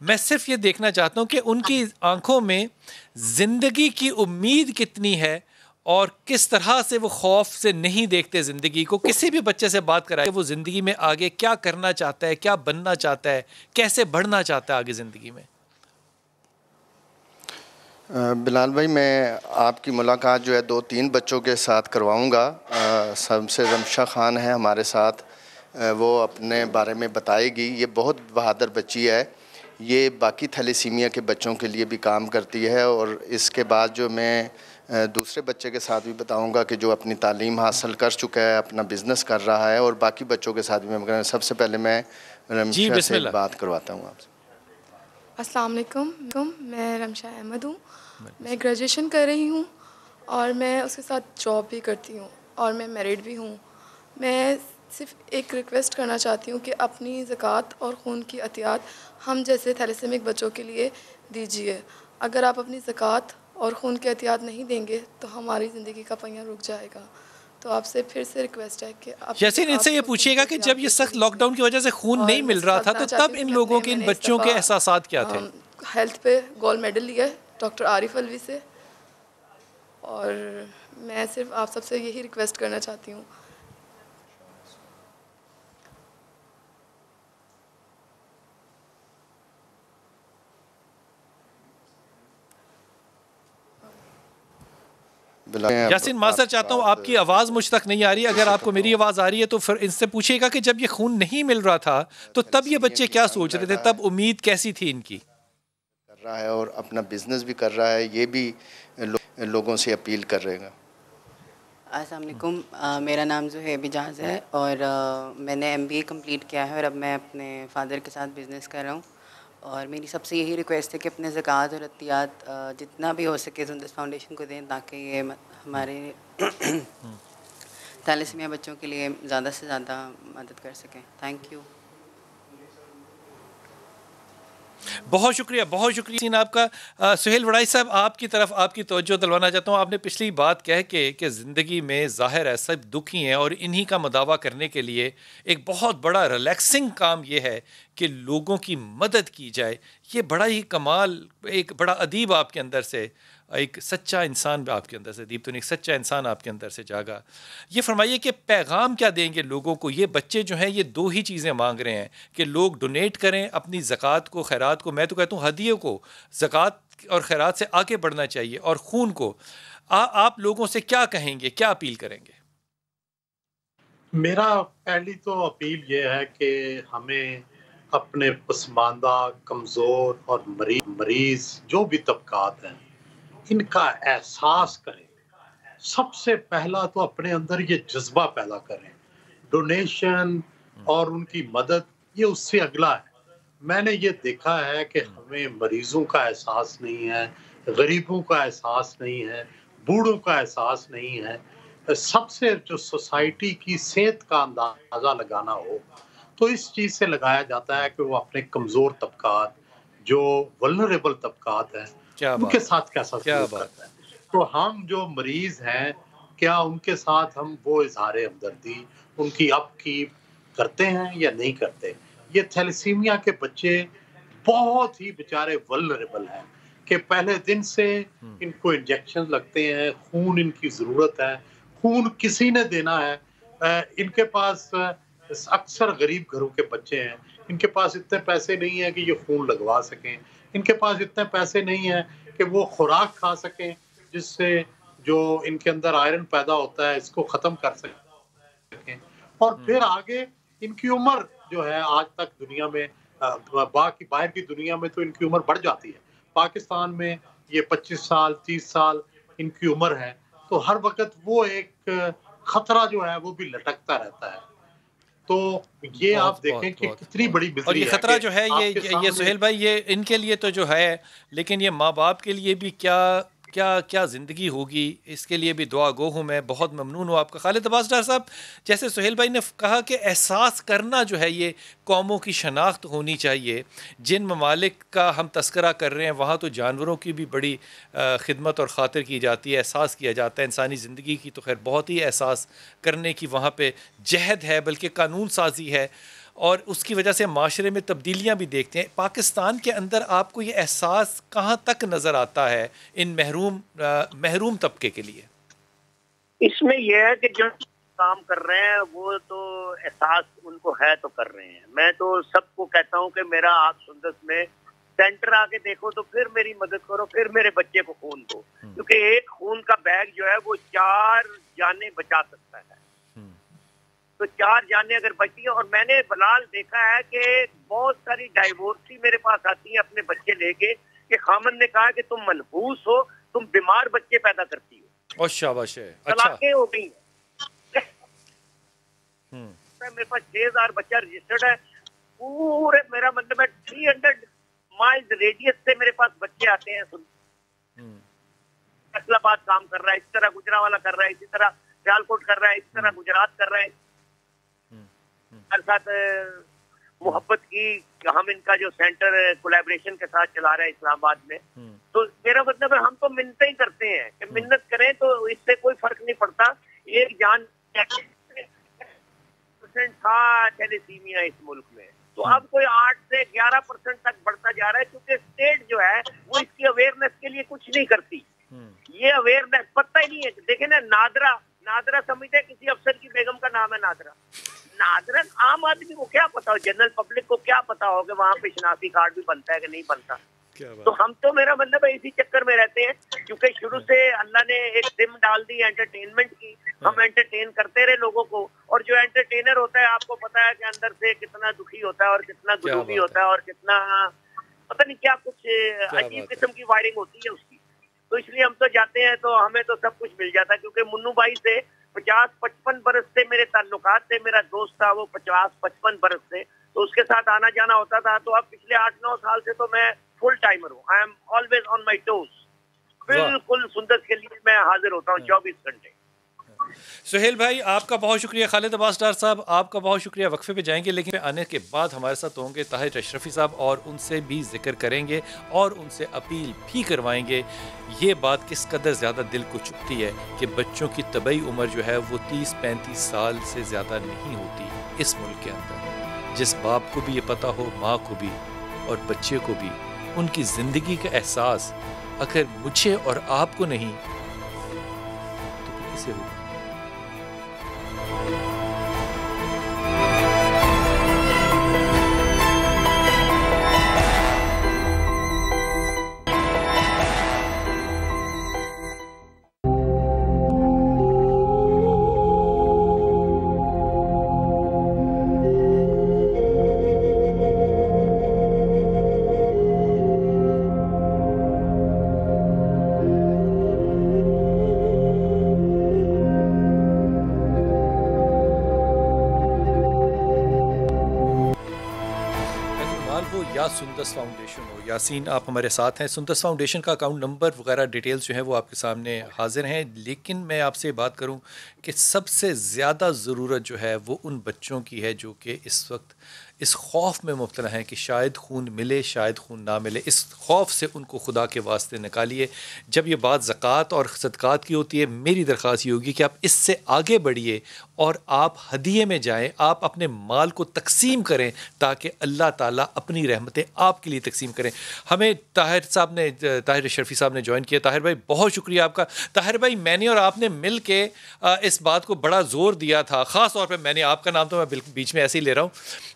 मैं सिर्फ ये देखना चाहता हूं कि उनकी आंखों में जिंदगी की उम्मीद कितनी है और किस तरह से वो खौफ से नहीं देखते ज़िंदगी को। किसी भी बच्चे से बात कराए वो ज़िंदगी में आगे क्या करना चाहता है, क्या बनना चाहता है, कैसे बढ़ना चाहता है आगे ज़िंदगी में। बिलाल भाई, मैं आपकी मुलाकात जो है 2-3 बच्चों के साथ करवाऊंगा। सबसे रमशा खान है हमारे साथ, वो अपने बारे में बताएगी। ये बहुत बहादुर बच्ची है, ये बाकी थैलेसीमिया के बच्चों के लिए भी काम करती है। और इसके बाद जो मैं दूसरे बच्चे के साथ भी बताऊंगा कि जो अपनी तालीम हासिल कर चुका है, अपना बिज़नेस कर रहा है, और बाकी बच्चों के साथ भी मैं सबसे पहले मैं रमशा से बात करवाता हूँ आपसे। अस्सलाम वालेकुम, मैं रमशा अहमद हूँ। मैं ग्रेजुएशन कर रही हूँ और मैं उसके साथ जॉब भी करती हूँ और मैं मैरिड भी हूँ। मैं सिर्फ एक रिक्वेस्ट करना चाहती हूँ कि अपनी ज़कात और खून की अतियात हम जैसे थैलेसेमिक बच्चों के लिए दीजिए। अगर आप अपनी ज़कात और खून की एहतियात नहीं देंगे तो हमारी ज़िंदगी का पहिया रुक जाएगा। तो आपसे फिर से रिक्वेस्ट है कि आप यासीन, इनसे ये पूछिएगा कि जब ये सख्त लॉकडाउन की वजह से खून नहीं मिल रहा था, तो तब इन लोगों के, इन बच्चों के एहसासात क्या थे? हेल्थ पे गोल्ड मेडल लिया है डॉक्टर आरिफ अलवी से, और मैं सिर्फ आप सबसे यही रिक्वेस्ट करना चाहती हूँ। यासीन, माजर चाहता हूँ, आपकी आवाज़ मुझ तक नहीं आ रही। अगर आपको मेरी आवाज़ आ रही है तो फिर इनसे पूछिएगा कि जब ये खून नहीं मिल रहा था तो तब ये बच्चे क्या सोच रहे थे, तब उम्मीद कैसी थी इनकी? कर रहा है और अपना बिजनेस भी कर रहा है, ये भी लोगों से अपील कर रहेगा। अस्सलाम वालेकुम, मेरा नाम ज़ुहैब इजाज़ है और मैंने MBA कंप्लीट किया है और अब मैं अपने फादर के साथ बिज़नेस कर रहा हूँ। और मेरी सबसे यही रिक्वेस्ट है कि अपने ज़कात और अतियात जितना भी हो सके जुंदस फाउंडेशन को दें, ताकि ये हमारे थैलेसीमिया बच्चों के लिए ज़्यादा से ज़्यादा मदद कर सकें। Thank you. बहुत शुक्रिया, बहुत शुक्रिया आपका। सुहेल वड़ाई साहब, आपकी तरफ आपकी तवज्जो दिलवाना चाहता हूँ। आपने पिछली बात कह के कि ज़िंदगी में ज़ाहिर है सब दुखी हैं और इन्हीं का मुदावा करने के लिए एक बहुत बड़ा रिलैक्सिंग काम ये है कि लोगों की मदद की जाए। ये बड़ा ही कमाल, एक बड़ा अदीब आपके अंदर से, एक सच्चा इंसान आपके अंदर से, दीप तो नहीं, सच्चा इंसान आपके अंदर से जागा। ये फरमाइए कि पैगाम क्या देंगे लोगों को? ये बच्चे जो हैं ये 2 ही चीज़ें मांग रहे हैं कि लोग डोनेट करें अपनी ज़कात को, खैरात को, मैं तो कहता हूँ हदिये को, ज़कात और खैरात से आगे बढ़ना चाहिए, और खून को। आप लोगों से क्या कहेंगे, क्या अपील करेंगे? मेरा पहली तो अपील ये है कि हमें अपने पसमानदा, कमज़ोर और मरीज़ जो भी तबकात हैं, इनका एहसास करें। सबसे पहला तो अपने अंदर ये जज्बा पैदा करें। डोनेशन और उनकी मदद ये उससे अगला है। मैंने ये देखा है कि हमें मरीजों का एहसास नहीं है, गरीबों का एहसास नहीं है, बूढ़ों का एहसास नहीं है। सबसे जो सोसाइटी की सेहत का अंदाज़ा लगाना हो तो इस चीज़ से लगाया जाता है कि वो अपने कमज़ोर तबकात, जो वल्नरेबल तबकात हैं, उनके साथ कैसा सलूक करता है। तो हम जो मरीज हैं, क्या उनके साथ हम वो इजहार हमदर्दी, उनकी अपकीप करते हैं या नहीं करते? ये थैलेसीमिया के बच्चे बहुत ही बेचारे वल्नरेबल हैं कि पहले दिन से इनको इंजेक्शन लगते हैं, खून इनकी ज़रूरत है, खून किसी ने देना है। इनके पास अक्सर गरीब घरों के बच्चे हैं, इनके पास इतने पैसे नहीं है कि ये खून लगवा सकें, इनके पास इतने पैसे नहीं है कि वो खुराक खा सकें जिससे जो इनके अंदर आयरन पैदा होता है इसको ख़त्म कर सकें, और फिर आगे इनकी उम्र जो है आज तक दुनिया में बाकी बाहर की दुनिया में तो इनकी उम्र बढ़ जाती है, पाकिस्तान में ये 25 साल 30 साल इनकी उम्र है, तो हर वक्त वो एक खतरा जो है वो भी लटकता रहता है। तो ये आप देखें कि कितनी बड़ी बिजली, और ये खतरा जो है ये सुहेल भाई ये इनके लिए तो जो है, लेकिन ये माँ बाप के लिए भी क्या क्या क्या ज़िंदगी होगी, इसके लिए भी दुआ गो हूँ। मैं बहुत ममनून हूँ आपका खालिद अब्बास डार साहब। जैसे सुहेल भाई ने कहा कि एहसास करना जो है ये कौमों की शनाख्त होनी चाहिए। जिन ममालिक का हम तस्करा कर रहे हैं वहाँ तो जानवरों की भी बड़ी खिदमत और ख़ातिर की जाती है, एहसास किया जाता है। इंसानी ज़िंदगी की तो खैर बहुत ही एहसास करने की वहाँ पे जहद है, बल्कि कानून साजी है, और उसकी वजह से माशरे में तब्दीलियाँ भी देखते हैं। पाकिस्तान के अंदर आपको ये एहसास कहाँ तक नज़र आता है इन महरूम तबके के लिए? इसमें यह है कि जो काम कर रहे हैं वो तो एहसास उनको है तो कर रहे हैं। मैं तो सबको कहता हूँ कि मेरा आप सुंदस में सेंटर आके देखो तो फिर मेरी मदद करो, फिर मेरे बच्चे को खून दो, क्योंकि एक खून का बैग जो है वो 4 जानें बचा सकता है। तो 4 जानें अगर बची हैं, और मैंने बलाल देखा है कि बहुत सारी डाइवोर्सी मेरे पास आती है अपने बच्चे लेके कि खामन ने कहा कि तुम मनहूस हो, तुम बीमार बच्चे पैदा करती हो, और शाबाश है, तलाकें हो गई हैं। मेरे पास 6000 बच्चा रजिस्टर्ड है, पूरे मेरा मतलब है 300 माइल्स रेडियस से मेरे पास बच्चे आते हैं। फैसलाबाद काम कर रहा है, इस तरह गुजरावाला कर रहा है, इसी तरह सियालकोट कर रहा है, इसी तरह गुजरात कर रहा है। हमारे साथ मोहब्बत की हम इनका जो सेंटर कोलैबोरेशन के साथ चला रहे हैं इस्लामाबाद में, तो मेरा मतलब है हम तो मिन्नतें ही करते हैं कि मिन्नत करें तो इससे कोई फर्क नहीं पड़ता। एक जान था थैलेसीमिया इस मुल्क में, तो अब कोई 8 से 11% तक बढ़ता जा रहा है, क्योंकि स्टेट जो है वो इसकी अवेयरनेस के लिए कुछ नहीं करती। ये अवेयरनेस पता ही नहीं है। देखे ना, नादरा समझते किसी अफसर की बेगम का नाम है नादरा आम आदमी को क्या पता हो, जनरल पब्लिक को क्या पता हो कि वहाँ पे शनाख्ती कार्ड भी बनता है कि नहीं बनता। तो हम तो मेरा मतलब है इसी चक्कर में रहते हैं, क्योंकि शुरू से अल्लाह ने एक सिम डाल दी एंटरटेनमेंट की, हम एंटरटेन करते रहे लोगों को, और जो एंटरटेनर होता है आपको पता है कि अंदर से कितना दुखी होता है और कितना गुरूबी होता है और कितना पता नहीं क्या कुछ अजीब किस्म की वायरिंग होती है उसकी। तो इसलिए हम तो जाते हैं तो हमें तो सब कुछ मिल जाता है, क्योंकि मुन्नू भाई से 50-55 बरस से मेरे ताल्लुकात थे। मेरा दोस्त था वो 50-55 बरस से, तो उसके साथ आना जाना होता था। तो अब पिछले 8-9 साल से तो मैं फुल टाइमर हूँ। I am always on my toes. बिल्कुल सुंदस के लिए मैं हाजिर होता हूँ 24 घंटे। सुहेल भाई आपका बहुत शुक्रिया। खालिद अब्बास डार साहब आपका बहुत शुक्रिया। वक्फे पे जाएंगे, लेकिन आने के बाद हमारे साथ होंगे ताहिर अशरफी साहब, और उनसे भी जिक्र करेंगे और उनसे अपील भी करवाएंगे। ये बात किस कदर ज़्यादा दिल को चुभती है कि बच्चों की तबई उम्र जो है वो 30-35 साल से ज़्यादा नहीं होती इस मुल्क के अंदर। जिस बाप को भी ये पता हो, माँ को भी और बच्चे को भी, उनकी ज़िंदगी का एहसास अगर मुझे और आपको नहीं तो किसे होगा? सुंदस फाउंडेशन हो। यासीन आप हमारे साथ हैं। सुंदस फाउंडेशन का अकाउंट नंबर वगैरह डिटेल्स जो हैं वो आपके सामने हाजिर हैं, लेकिन मैं आपसे बात करूं कि सबसे ज़्यादा ज़रूरत जो है वो उन बच्चों की है जो कि इस वक्त इस खौफ में मुब्तला हैं कि शायद खून मिले शायद खून ना मिले। इस खौफ से उनको खुदा के वास्ते निकालिए। जब ये बात ज़कात और सदक़ात की होती है, मेरी दरख्वास्त ये होगी कि आप इससे आगे बढ़िए और आप हदिये में जाएं, आप अपने माल को तकसीम करें ताकि अल्लाह ताला अपनी रहमतें आपके लिए तकसीम करें। हमें ताहिर अशरफी साहब ने ज्वाइन किया। ताहिर भाई बहुत शुक्रिया आपका। ताहिर भाई मैंने और आपने मिल के इस बात को बड़ा ज़ोर दिया था, ख़ास तौर पर मैंने, आपका नाम तो मैं बीच में ऐसे ही ले रहा हूँ,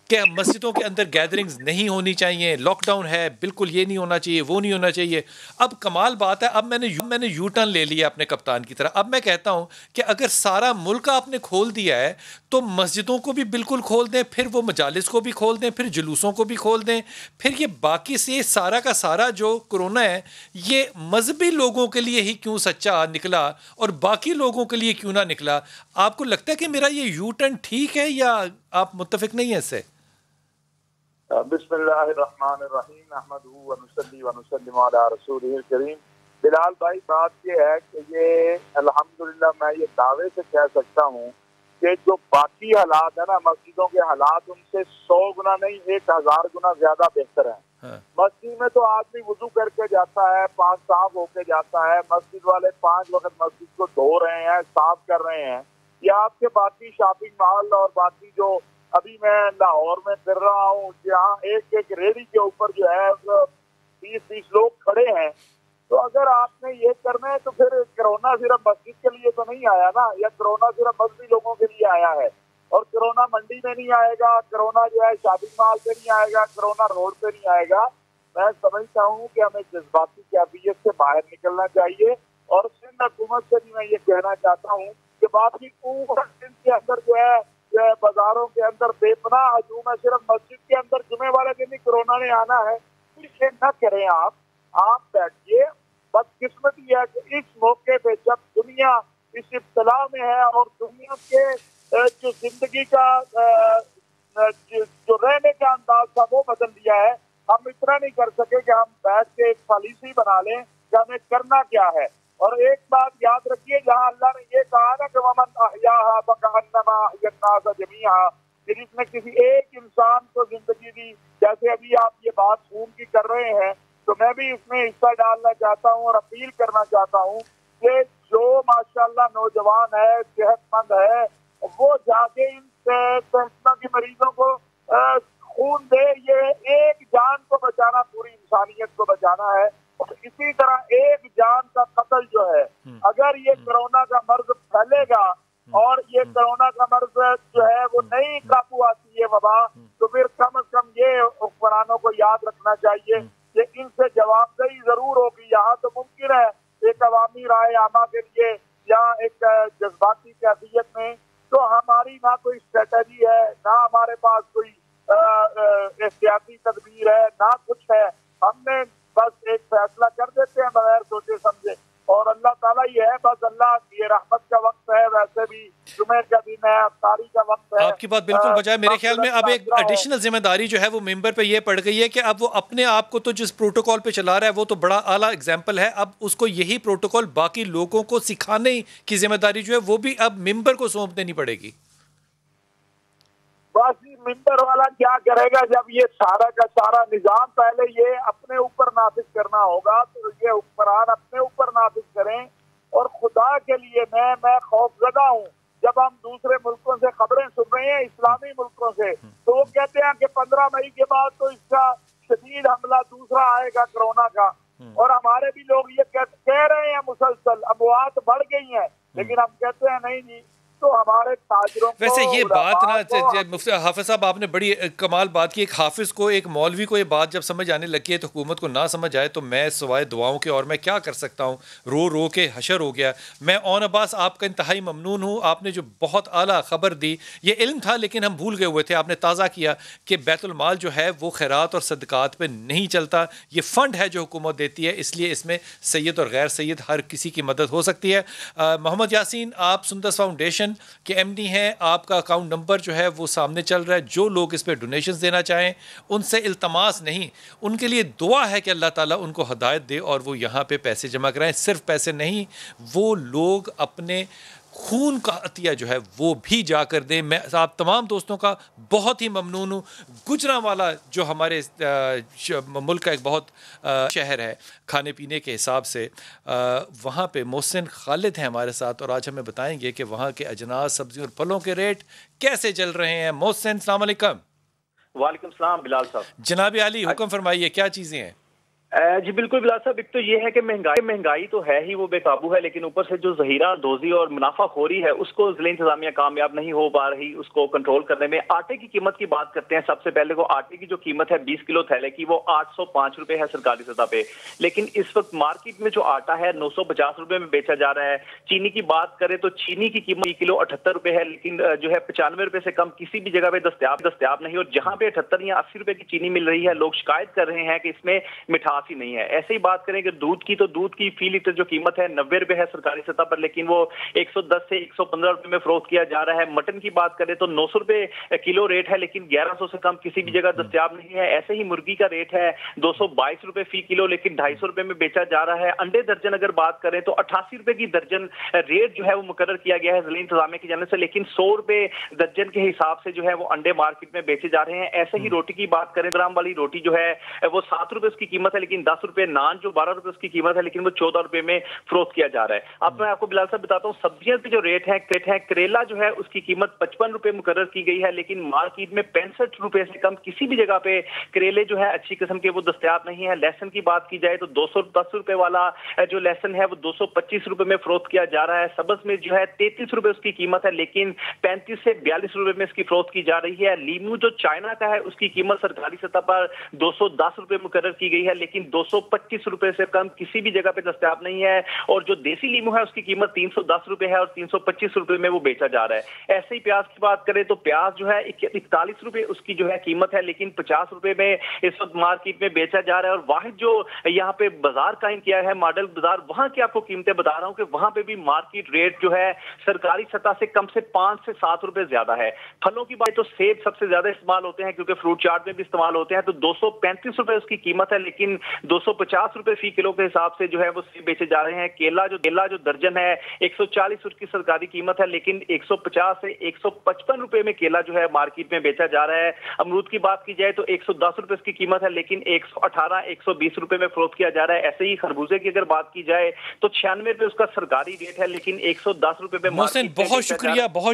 कि मस्जिदों के अंदर गैदरिंग्स नहीं होनी चाहिए, लॉकडाउन है, बिल्कुल ये नहीं होना चाहिए, वो नहीं होना चाहिए। अब कमाल बात है, अब मैंने यू टर्न ले लिया अपने कप्तान की तरह। अब मैं कहता हूँ कि अगर सारा मुल्क आपने खोल दिया है तो मस्जिदों को भी बिल्कुल खोल दें, फिर वो मजालिस को भी खोल दें, फिर जुलूसों को भी खोल दें, फिर ये बाकी से सारा का सारा जो कोरोना है ये मजहबी लोगों के लिए ही क्यों सच्चा निकला और बाकी लोगों के लिए क्यों ना निकला? आपको लगता है कि मेरा ये यू टर्न ठीक है या आप मुत्तफिक नहीं है इससे? बिस्मिल्लाहिर्रहमानिर्रहीम अहमदुहु व नुसल्ली व नुसल्लिमु अला रसूलिहिल करीम। बिलाल भाई, बात ये है कि ये अल्हम्दुलिल्लाह मैं ये दावे से कह सकता हूँ कि जो बाकी हालात है ना मस्जिदों के हालात, उनसे 100 गुना नहीं 1000 गुना ज्यादा बेहतर है। मस्जिद में तो आदमी वुजू करके जाता है, पाक साफ होके जाता है, मस्जिद वाले 5 वक्त मस्जिद को धो रहे हैं, साफ कर रहे हैं। या आपके बाकी शॉपिंग मॉल और बाकी जो अभी मैं लाहौर में फिर रहा हूँ जहाँ एक एक रेडी के ऊपर जो है 20-20 लोग खड़े हैं। तो अगर आपने ये करना है तो फिर कोरोना सिर्फ मस्जिद के लिए तो नहीं आया ना, या कोरोना सिर्फ मस्जिद लोगों के लिए आया है। और कोरोना मंडी में नहीं आएगा, कोरोना जो है शॉपिंग मॉल पे नहीं आएगा, कोरोना रोड पे नहीं आएगा। मैं समझता हूँ कि हमें जज्बाती कैफियत से बाहर निकलना चाहिए। और सिंध हुकूमत से भी मैं ये कहना चाहता हूँ कि बाकी पूरा सिंध के अंदर जो है बाजारों के अंदर बेपनाह हजूम है, सिर्फ मस्जिद के अंदर जुमे वाले दिन ही कोरोना ने आना है। ये न करें, आप बैठिए। बदकिस्मती है कि इस मौके पे जब दुनिया इस इब्तला में है और दुनिया के जो जिंदगी का जो रहने का अंदाज था वो बदल दिया है। हम इतना नहीं कर सके कि हम बैठ के एक पॉलिसी बना लें कि हमें करना क्या है। और एक बात याद रखिए, जहाँ अल्लाह ने ये कहा ना कि वमन अहयाहा फकअन्नमा अहयन्नास जमीआ, कि जिसने किसी एक इंसान को जिंदगी दी, जैसे अभी आप ये बात खून की कर रहे हैं, तो मैं भी इसमें हिस्सा डालना चाहता हूँ और अपील करना चाहता हूँ कि जो माशाल्लाह नौजवान है, सेहतमंद है, वो जाके इन कोरोना के मरीजों को खून दे। ये एक जान को बचाना, पूरी इंसानियत को बचाना है। और इसी तरह एक जान का कत्ल जो है, अगर ये कोरोना का मर्ज फैलेगा और ये कोरोना का मर्ज जो है वो नहीं काबू आती है वबा, तो फिर कम से कम ये हुक्मरानों को याद रखना चाहिए कि इनसे जवाबदेही जरूर होगी। यहाँ तो मुमकिन है एक अवामी राय आमा के लिए या एक जज्बाती कैफियत में, तो हमारी ना कोई स्ट्रेटजी है, ना हमारे पास कोई एहतियाती तदबीर है, ना कुछ है। हमने बस एक फैसला कर देते हैं बगैर सोचे समझे। और अल्लाह ताला ही है, बस अल्लाह की रहमत का वक्त है, वैसे भी जुमे का दिन है, अफ्तारी का वक्त है। आपकी बात बिल्कुल बजाय। मेरे ख्याल में अब एक एडिशनल जिम्मेदारी जो है वो मेंबर पे ये पड़ गई है कि अब वो अपने आप को तो जिस प्रोटोकॉल पे चला रहा है वो तो बड़ा आला एग्जाम्पल है, अब उसको यही प्रोटोकॉल बाकी लोगों को सिखाने की जिम्मेदारी जो है वो भी अब मेंबर को सौंप देनी पड़ेगी। बस मिंबर वाला क्या करेगा, जब ये सारा का सारा निजाम पहले ये अपने ऊपर नाफिज करना होगा, तो ये हुक्मरान अपने ऊपर नाफिज करें। और खुदा के लिए मैं खौफजदा हूँ जब हम दूसरे मुल्कों से खबरें सुन रहे हैं, इस्लामी मुल्कों से, तो वो कहते हैं कि 15 मई के बाद तो इसका शदीद हमला दूसरा आएगा कोरोना का। और हमारे भी लोग ये कह रहे हैं मुसलसल, अमवात बढ़ गई हैं, लेकिन हम कहते हैं नहीं जी। तो हमारे ताजरों वैसे ये बात ना मुफ्ती हाफिज साहब आपने बड़ी कमाल बात की। एक हाफिज को, एक मौलवी को ये बात जब समझ आने लगी है तो हुकूमत को ना समझ आए तो मैं सिवाय दुआओं के और मैं क्या कर सकता हूँ। रो रो के हशर हो गया। मैं ओन अब्बास आपका इंतहाई ममनून हूँ। आपने जो बहुत आला खबर दी, ये इल्म था लेकिन हम भूल गए हुए थे, आपने ताज़ा किया कि बैतुल माल जो है वो खैरात और सदक़ात पर नहीं चलता, ये फ़ंड है जो हुकूमत देती है, इसलिए इसमें सैयद और गैर सैयद हर किसी की मदद हो सकती है। मोहम्मद यासीन, आप सुंदस फाउंडेशन के एमडी हैं, आपका अकाउंट नंबर जो है वो सामने चल रहा है। जो लोग इस पे डोनेशंस देना चाहें उनसे इल्तमास नहीं, उनके लिए दुआ है कि अल्लाह ताला उनको हदायत दे और वो यहाँ पे पैसे जमा कराएं। सिर्फ पैसे नहीं, वो लोग अपने खून का अतिया जो है वो भी जाकर दें। मैं आप तमाम दोस्तों का बहुत ही ममनून हूँ। गुजरांवाला जो हमारे मुल्क का एक बहुत शहर है खाने पीने के हिसाब से, वहाँ पे मोहसिन खालिद हैं हमारे साथ और आज हमें बताएंगे कि वहाँ के अजनास, सब्जियों और फलों के रेट कैसे चल रहे हैं। मोहसिन, अस्सलाम वालेकुम। वालेकुम सलाम बिलाल साहब। जनाब आली, हुक्म फरमाइए, क्या चीज़ें हैं? जी बिल्कुल बिलाल साहब, एक तो ये है कि महंगाई तो है ही, वो बेकाबू है, लेकिन ऊपर से जो जहीरा दोजी और मुनाफाखोरी है उसको जिला इंतजामिया कामयाब नहीं हो पा रही उसको कंट्रोल करने में। आटे की कीमत की बात करते हैं सबसे पहले। को आटे की जो कीमत है 20 किलो थैले की वो 805 रुपए है सरकारी सतह पे, लेकिन इस वक्त मार्केट में जो आटा है 950 रुपए में बेचा जा रहा है। चीनी की बात करें तो चीनी की कीमत किलो 78 रुपए है, लेकिन जो है 95 रुपए से कम किसी भी जगह पे दस्तयाब नहीं। और जहां पे 78 या 80 रुपए की चीनी मिल रही है, लोग शिकायत कर रहे हैं कि इसमें मिठास ही नहीं है। ऐसे ही बात करें कि दूध की, तो दूध की फी लीटर जो कीमत है 90 रुपए है सरकारी सतह पर, लेकिन वो 110 से 115 रुपए में फरोख्त किया जा रहा है। मटन की बात करें तो 900 रुपए किलो रेट है, लेकिन 1100 से कम किसी भी जगह दस्तयाब नहीं है। ऐसे ही मुर्गी का रेट है 222 रुपए फी किलो, लेकिन 250 रुपए में बेचा जा रहा है। अंडे दर्जन अगर बात करें तो 88 रुपए की दर्जन रेट जो है वो मुकर्रर किया गया है जिला इंतजामिया की जानिब से, लेकिन 100 रुपए दर्जन के हिसाब से जो है वो अंडे मार्केट में बेचे जा रहे हैं। ऐसे ही रोटी की बात करें, ग्राम वाली रोटी जो है वो 7 रुपए उसकी कीमत है, लेकिन 10 रुपए। नान जो 12 रुपए उसकी कीमत है, लेकिन वो 14 रुपए में फरोख्त किया जा रहा है। अब मैं आपको बिलाल साहब बताता हूँ सब्जियों के जो रेट है, करेला जो है उसकी कीमत 55 रुपए मुकर्रर की गई है, लेकिन मार्केट में 65 रुपए से कम किसी भी जगह पे करेले जो है अच्छी किस्म के वो दस्तयाब नहीं है। लहसुन की बात की जाए तो 210 रुपए वाला जो लहसुन है वो 225 रुपए में फरोख्त किया जा रहा है। सब्ज में जो है 33 रुपए उसकी कीमत है, लेकिन 35 से 42 रुपए में इसकी फरोख्त की जा रही है। लीमू जो चाइना का है उसकी कीमत सरकारी सतह पर 210 रुपए मुकर्रर की गई है, लेकिन 225 रुपए से कम किसी भी जगह पे दस्तयाब नहीं है। और जो देसी लीमू है उसकी कीमत 310 रुपए है और 325 रुपए में वो बेचा जा रहा है। ऐसे ही प्याज की बात करें तो प्याज जो है 41 रुपए उसकी जो है कीमत है, लेकिन 50 रुपए में इस वक्त मार्केट में बेचा जा रहा है। और वाहिद जो यहाँ पे बाजार कायम किया है मॉडल बाजार, वहां की आपको कीमतें बता रहा हूँ कि वहां पे भी मार्केट रेट जो है सरकारी सतह से कम से 5 से 7 रुपए ज्यादा है। फलों की बात तो सेब सबसे ज्यादा इस्तेमाल होते हैं क्योंकि फ्रूट चाट में भी इस्तेमाल होते हैं, तो 235 रुपए उसकी कीमत है, लेकिन 250 रुपए फी किलो के हिसाब से जो है वो सेब बेचे जा रहे हैं। केला जो दर्जन है 140 की सरकारी कीमत है, लेकिन 150 से 155 रुपए में केला जो है मार्केट में बेचा जा रहा है। अमरूद की बात की जाए तो 110 रुपए इसकी कीमत है, लेकिन 118 120 रुपए में फरोख्त किया जा रहा है। ऐसे ही खरबूजे की अगर बात की जाए तो 96 रुपए उसका सरकारी रेट है, लेकिन 110 रुपए में। मोहसिन बहुत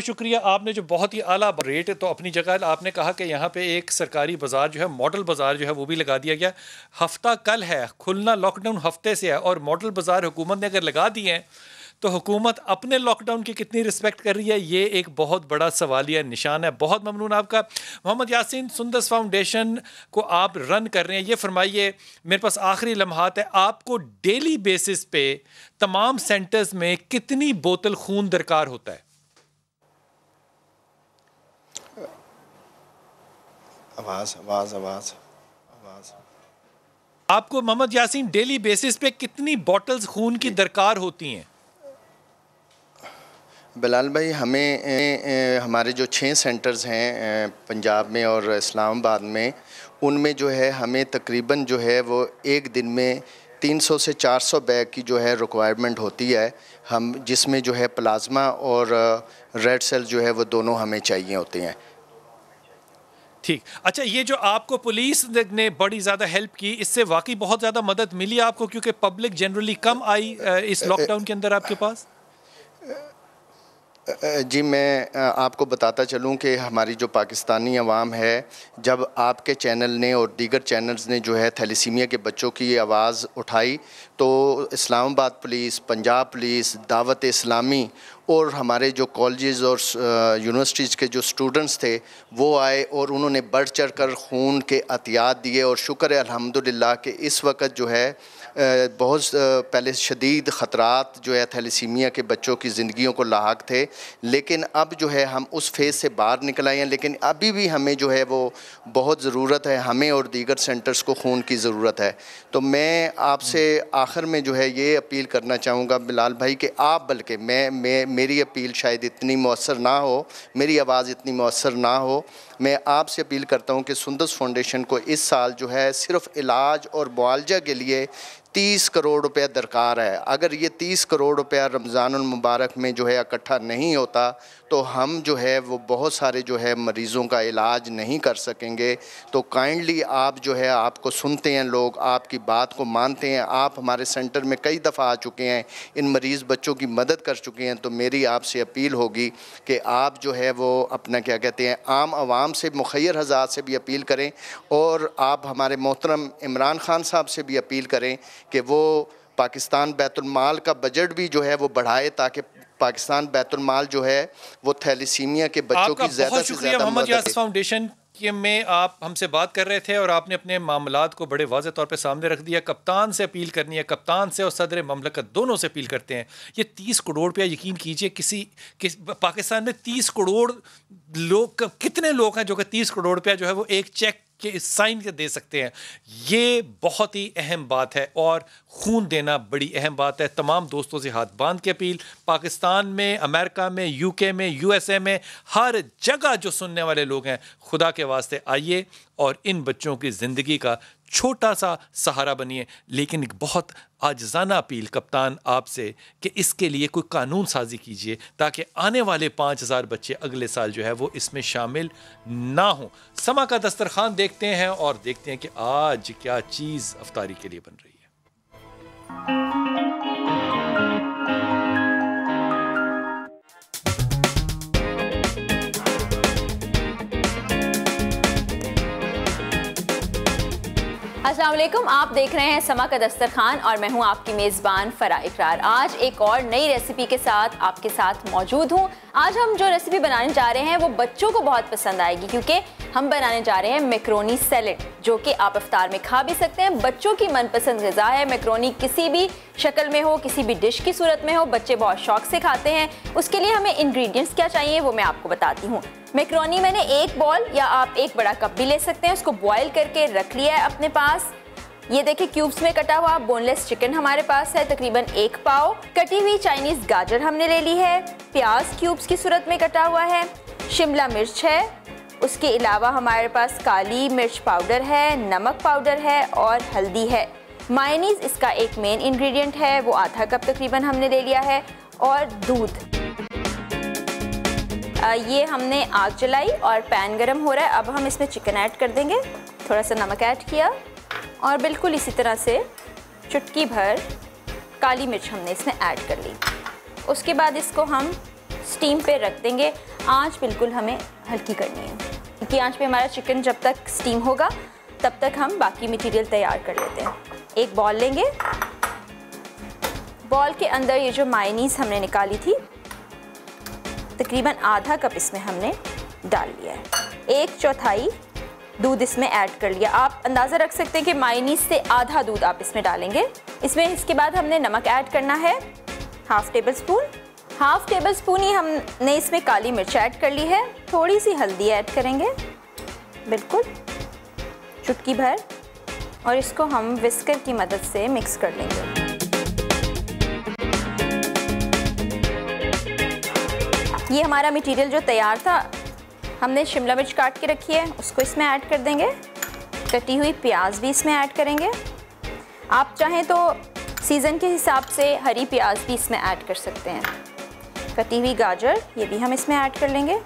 शुक्रिया, आपने जो बहुत ही आला रेट तो अपनी जगह आपने कहा कि यहाँ पे एक सरकारी बाजार जो है मॉडल बाजार जो है वो भी लगा दिया गया। हफ्ता कल है, खुलना लॉकडाउन हफ्ते से है और मॉडल बाजार हुकूमत ने अगर लगा दिए हैं तो हुकूमत अपने लॉकडाउन की कितनी रिस्पेक्ट कर रही है, ये एक बहुत बड़ा सवालिया निशान है। बहुत ममनून आपका। मोहम्मद यासीन, सुंदस फाउंडेशन को आप रन कर रहे हैं, ये फरमाइए, मेरे पास आखिरी लम्हात है, आपको डेली बेसिस पे तमाम सेंटर्स में कितनी बोतल खून दरकार होता है? आवाज आपको मोहम्मद यासीन डेली बेसिस पे कितनी बॉटल्स खून की दरकार होती हैं? बिलाल भाई, हमें हमारे जो 6 सेंटर्स हैं पंजाब में और इस्लामाबाद में, उनमें जो है हमें तकरीबन जो है वो एक दिन में 300 से 400 बैग की जो है रिक्वायरमेंट होती है, हम जिसमें जो है प्लाज्मा और रेड सेल जो है वो दोनों हमें चाहिए होते हैं। ठीक, अच्छा, ये जो आपको पुलिस ने बड़ी ज़्यादा हेल्प की, इससे वाकई बहुत ज़्यादा मदद मिली आपको, क्योंकि पब्लिक जनरली कम आई इस लॉकडाउन के अंदर आपके पास? जी, मैं आपको बताता चलूं कि हमारी जो पाकिस्तानी अवाम है, जब आपके चैनल ने और दीगर चैनल्स ने जो है थैलेसीमिया के बच्चों की आवाज़ उठाई, तो इस्लामाबाद पुलिस, पंजाब पुलिस, दावत इस्लामी और हमारे जो कॉलेजेस और यूनिवर्सिटीज़ के जो स्टूडेंट्स थे वो आए और उन्होंने बढ़ चढ़ कर खून के अतियात दिए। और शुक्र है अल्हम्दुलिल्लाह कि इस वक्त जो है बहुत पहले शदीद ख़तरात जो है थैलेसीमिया के बच्चों की ज़िंदगियों को लाहक थे, लेकिन अब जो है हम उस फेज़ से बाहर निकल आए हैं। लेकिन अभी भी हमें जो है वो बहुत ज़रूरत है, हमें और दीगर सेंटर्स को खून की ज़रूरत है। तो मैं आपसे आखिर में जो है ये अपील करना चाहूँगा बिलाल भाई कि आप, बल्कि मेरी अपील शायद इतनी मौसर ना हो, मेरी आवाज़ इतनी मौसर ना हो, मैं आपसे अपील करता हूँ कि सुंदस फाउंडेशन को इस साल जो है सिर्फ इलाज और मुआवजा के लिए 30 करोड़ रुपया दरकार है। अगर ये 30 करोड़ रुपया रमज़ानुल मुबारक में जो है इकट्ठा नहीं होता तो हम जो है वो बहुत सारे जो है मरीज़ों का इलाज नहीं कर सकेंगे। तो काइंडली आप जो है, आपको सुनते हैं लोग, आपकी बात को मानते हैं, आप हमारे सेंटर में कई दफ़ा आ चुके हैं, इन मरीज़ बच्चों की मदद कर चुके हैं, तो मेरी आपसे अपील होगी कि आप जो है वो अपना क्या कहते हैं आम आवाम आवाम से, मुखय्यर हज़ात से भी अपील करें और आप हमारे मोहतरम इमरान खान साहब से भी अपील करें कि वो पाकिस्तान बैतुल माल का बजट भी जो है वो बढ़ाए, ताकि पाकिस्तान बैतुल माल जो है वो थैलीसीमिया के बच्चों की ज़्यादा से ज़्यादा मोहम्मद यासिर फाउंडेशन कि में आप हमसे बात कर रहे थे और आपने अपने मामलात को बड़े वाज़ेह तौर पे सामने रख दिया। कप्तान से अपील करनी है, कप्तान से और सदर ममलकत दोनों से अपील करते हैं। ये 30 करोड़ रुपया, यकीन कीजिए पाकिस्तान में 30 करोड़ लोग, कितने लोग हैं जो कि 30 करोड़ रुपया जो है वो एक चेक के साइन के दे सकते हैं। ये बहुत ही अहम बात है और खून देना बड़ी अहम बात है। तमाम दोस्तों से हाथ बांध के अपील, पाकिस्तान में, अमेरिका में, यूके में, यूएसए में, हर जगह जो सुनने वाले लोग हैं, खुदा के वास्ते आइए और इन बच्चों की ज़िंदगी का छोटा सा सहारा बनिए। लेकिन एक बहुत आजिज़ाना अपील कप्तान आपसे कि इसके लिए कोई कानून साजी कीजिए ताकि आने वाले 5000 बच्चे अगले साल जो है वो इसमें शामिल ना हों। समा का दस्तरखान देखते हैं और देखते हैं कि आज क्या चीज़ अफ्तारी के लिए बन रही है। अस्सलाम वालेकुम, आप देख रहे हैं समा का दस्तरखान और मैं हूं आपकी मेज़बान फ़रा इकरार। आज एक और नई रेसिपी के साथ आपके साथ मौजूद हूं। आज हम जो रेसिपी बनाने जा रहे हैं वो बच्चों को बहुत पसंद आएगी, क्योंकि हम बनाने जा रहे हैं मैक्रोनी सैलेड, जो कि आप इफ्तार में खा भी सकते हैं। बच्चों की मनपसंद ग़िज़ा है। मैक्रोनी किसी भी शक्ल में हो, किसी भी डिश की सूरत में हो, बच्चे बहुत शौक से खाते हैं। उसके लिए हमें इंग्रेडिएंट्स क्या चाहिए वो मैं आपको बताती हूँ। मैक्रोनी मैंने एक बॉल या आप एक बड़ा कप भी ले सकते हैं, उसको बॉयल करके रख लिया है अपने पास। ये देखिए क्यूब्स में कटा हुआ बोनलेस चिकन हमारे पास है, तकरीबन 1 पाव। कटी हुई चाइनीज़ गाजर हमने ले ली है, प्याज क्यूब्स की सूरत में कटा हुआ है, शिमला मिर्च है, उसके अलावा हमारे पास काली मिर्च पाउडर है, नमक पाउडर है और हल्दी है। मायोनीज़ इसका एक मेन इंग्रेडिएंट है, वो आधा कप तकरीबन हमने ले लिया है, और दूध। ये हमने आग जलाई और पैन गरम हो रहा है। अब हम इसमें चिकन ऐड कर देंगे, थोड़ा सा नमक ऐड किया और बिल्कुल इसी तरह से चुटकी भर काली मिर्च हमने इसमें ऐड कर ली। उसके बाद इसको हम स्टीम पे रख देंगे। आंच बिल्कुल हमें हल्की करनी है, क्योंकि आंच पे हमारा चिकन जब तक स्टीम होगा तब तक हम बाकी मटेरियल तैयार कर लेते हैं। एक बॉल लेंगे, बॉल के अंदर ये जो मायोनीज़ हमने निकाली थी तकरीबन आधा कप इसमें हमने डाल लिया है। 1/4 दूध इसमें ऐड कर लिया। आप अंदाज़ा रख सकते हैं कि मायोनीज़ से आधा दूध आप इसमें डालेंगे। इसमें इसके बाद हमने नमक ऐड करना है, हाफ़ टेबल स्पून ही हमने इसमें काली मिर्च ऐड कर ली है। थोड़ी सी हल्दी ऐड करेंगे, बिल्कुल चुटकी भर, और इसको हम विस्कर की मदद से मिक्स कर लेंगे। ये हमारा मटेरियल जो तैयार था, हमने शिमला मिर्च काट के रखी है उसको इसमें ऐड कर देंगे। कटी हुई प्याज भी इसमें ऐड करेंगे। आप चाहें तो सीज़न के हिसाब से हरी प्याज भी इसमें ऐड कर सकते हैं। कटी हुई गाजर ये भी हम इसमें ऐड कर लेंगे।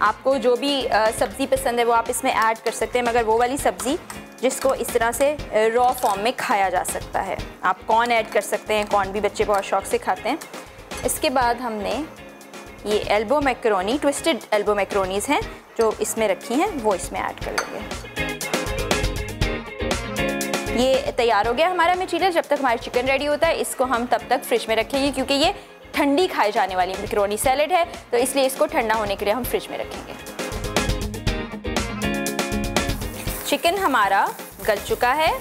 आपको जो भी सब्ज़ी पसंद है वो आप इसमें ऐड कर सकते हैं, मगर वो वाली सब्ज़ी जिसको इस तरह से रॉ फॉर्म में खाया जा सकता है। आप कॉर्न ऐड कर सकते हैं, कॉर्न भी बच्चे बहुत शौक से खाते हैं। इसके बाद हमने ये elbow macaroni, twisted elbow macaronis हैं जो इसमें रखी हैं, वो इसमें ऐड कर लेंगे। ये तैयार हो गया हमारा मटीरियल। जब तक हमारा चिकन रेडी होता है इसको हम तब तक फ्रिज में रखेंगे, क्योंकि ये ठंडी खाई जाने वाली मैक्रोनी सैलेड है, तो इसलिए इसको ठंडा होने के लिए हम फ्रिज में रखेंगे। चिकन हमारा गल चुका है,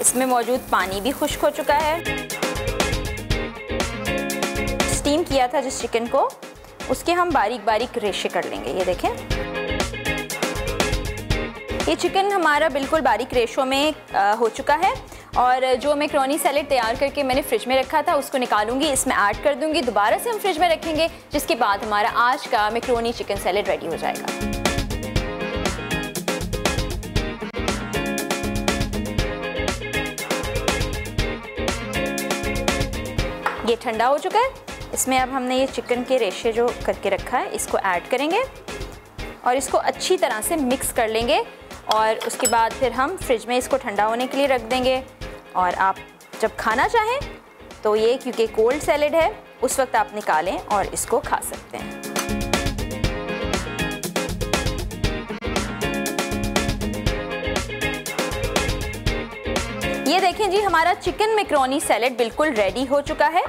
इसमें मौजूद पानी भी खुश्क हो चुका है। स्टीम किया था जिस चिकन को, उसके हम बारीक बारीक रेशे कर लेंगे। ये देखें, ये चिकन हमारा बिल्कुल बारीक रेशों में हो चुका है। और जो मैक्रोनी सैलेड तैयार करके मैंने फ्रिज में रखा था उसको निकालूंगी, इसमें ऐड कर दूंगी, दोबारा से हम फ्रिज में रखेंगे, जिसके बाद हमारा आज का मैक्रोनी चिकन सैलेड रेडी हो जाएगा। ये ठंडा हो चुका है। इसमें अब हमने ये चिकन के रेशे जो करके रखा है इसको ऐड करेंगे और इसको अच्छी तरह से मिक्स कर लेंगे, और उसके बाद फिर हम फ्रिज में इसको ठंडा होने के लिए रख देंगे। और आप जब खाना चाहें तो ये, क्योंकि कोल्ड सैलेड है, उस वक्त आप निकालें और इसको खा सकते हैं। ये देखें जी, हमारा चिकन मैक्रोनी सैलेड बिल्कुल रेडी हो चुका है,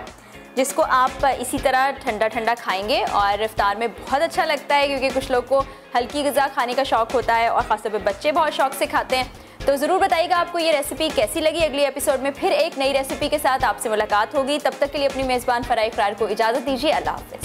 जिसको आप इसी तरह ठंडा ठंडा खाएंगे और इफ्तार में बहुत अच्छा लगता है, क्योंकि कुछ लोग को हल्की ग़िज़ा खाने का शौक़ होता है और ख़ासतौर पे बच्चे बहुत शौक़ से खाते हैं। तो ज़रूर बताइएगा आपको ये रेसिपी कैसी लगी। अगले एपिसोड में फिर एक नई रेसिपी के साथ आपसे मुलाकात होगी। तब तक के लिए अपनी मेज़बान फराह इकरार को इजाज़त दीजिए। अल्लाह हाफ़िज़।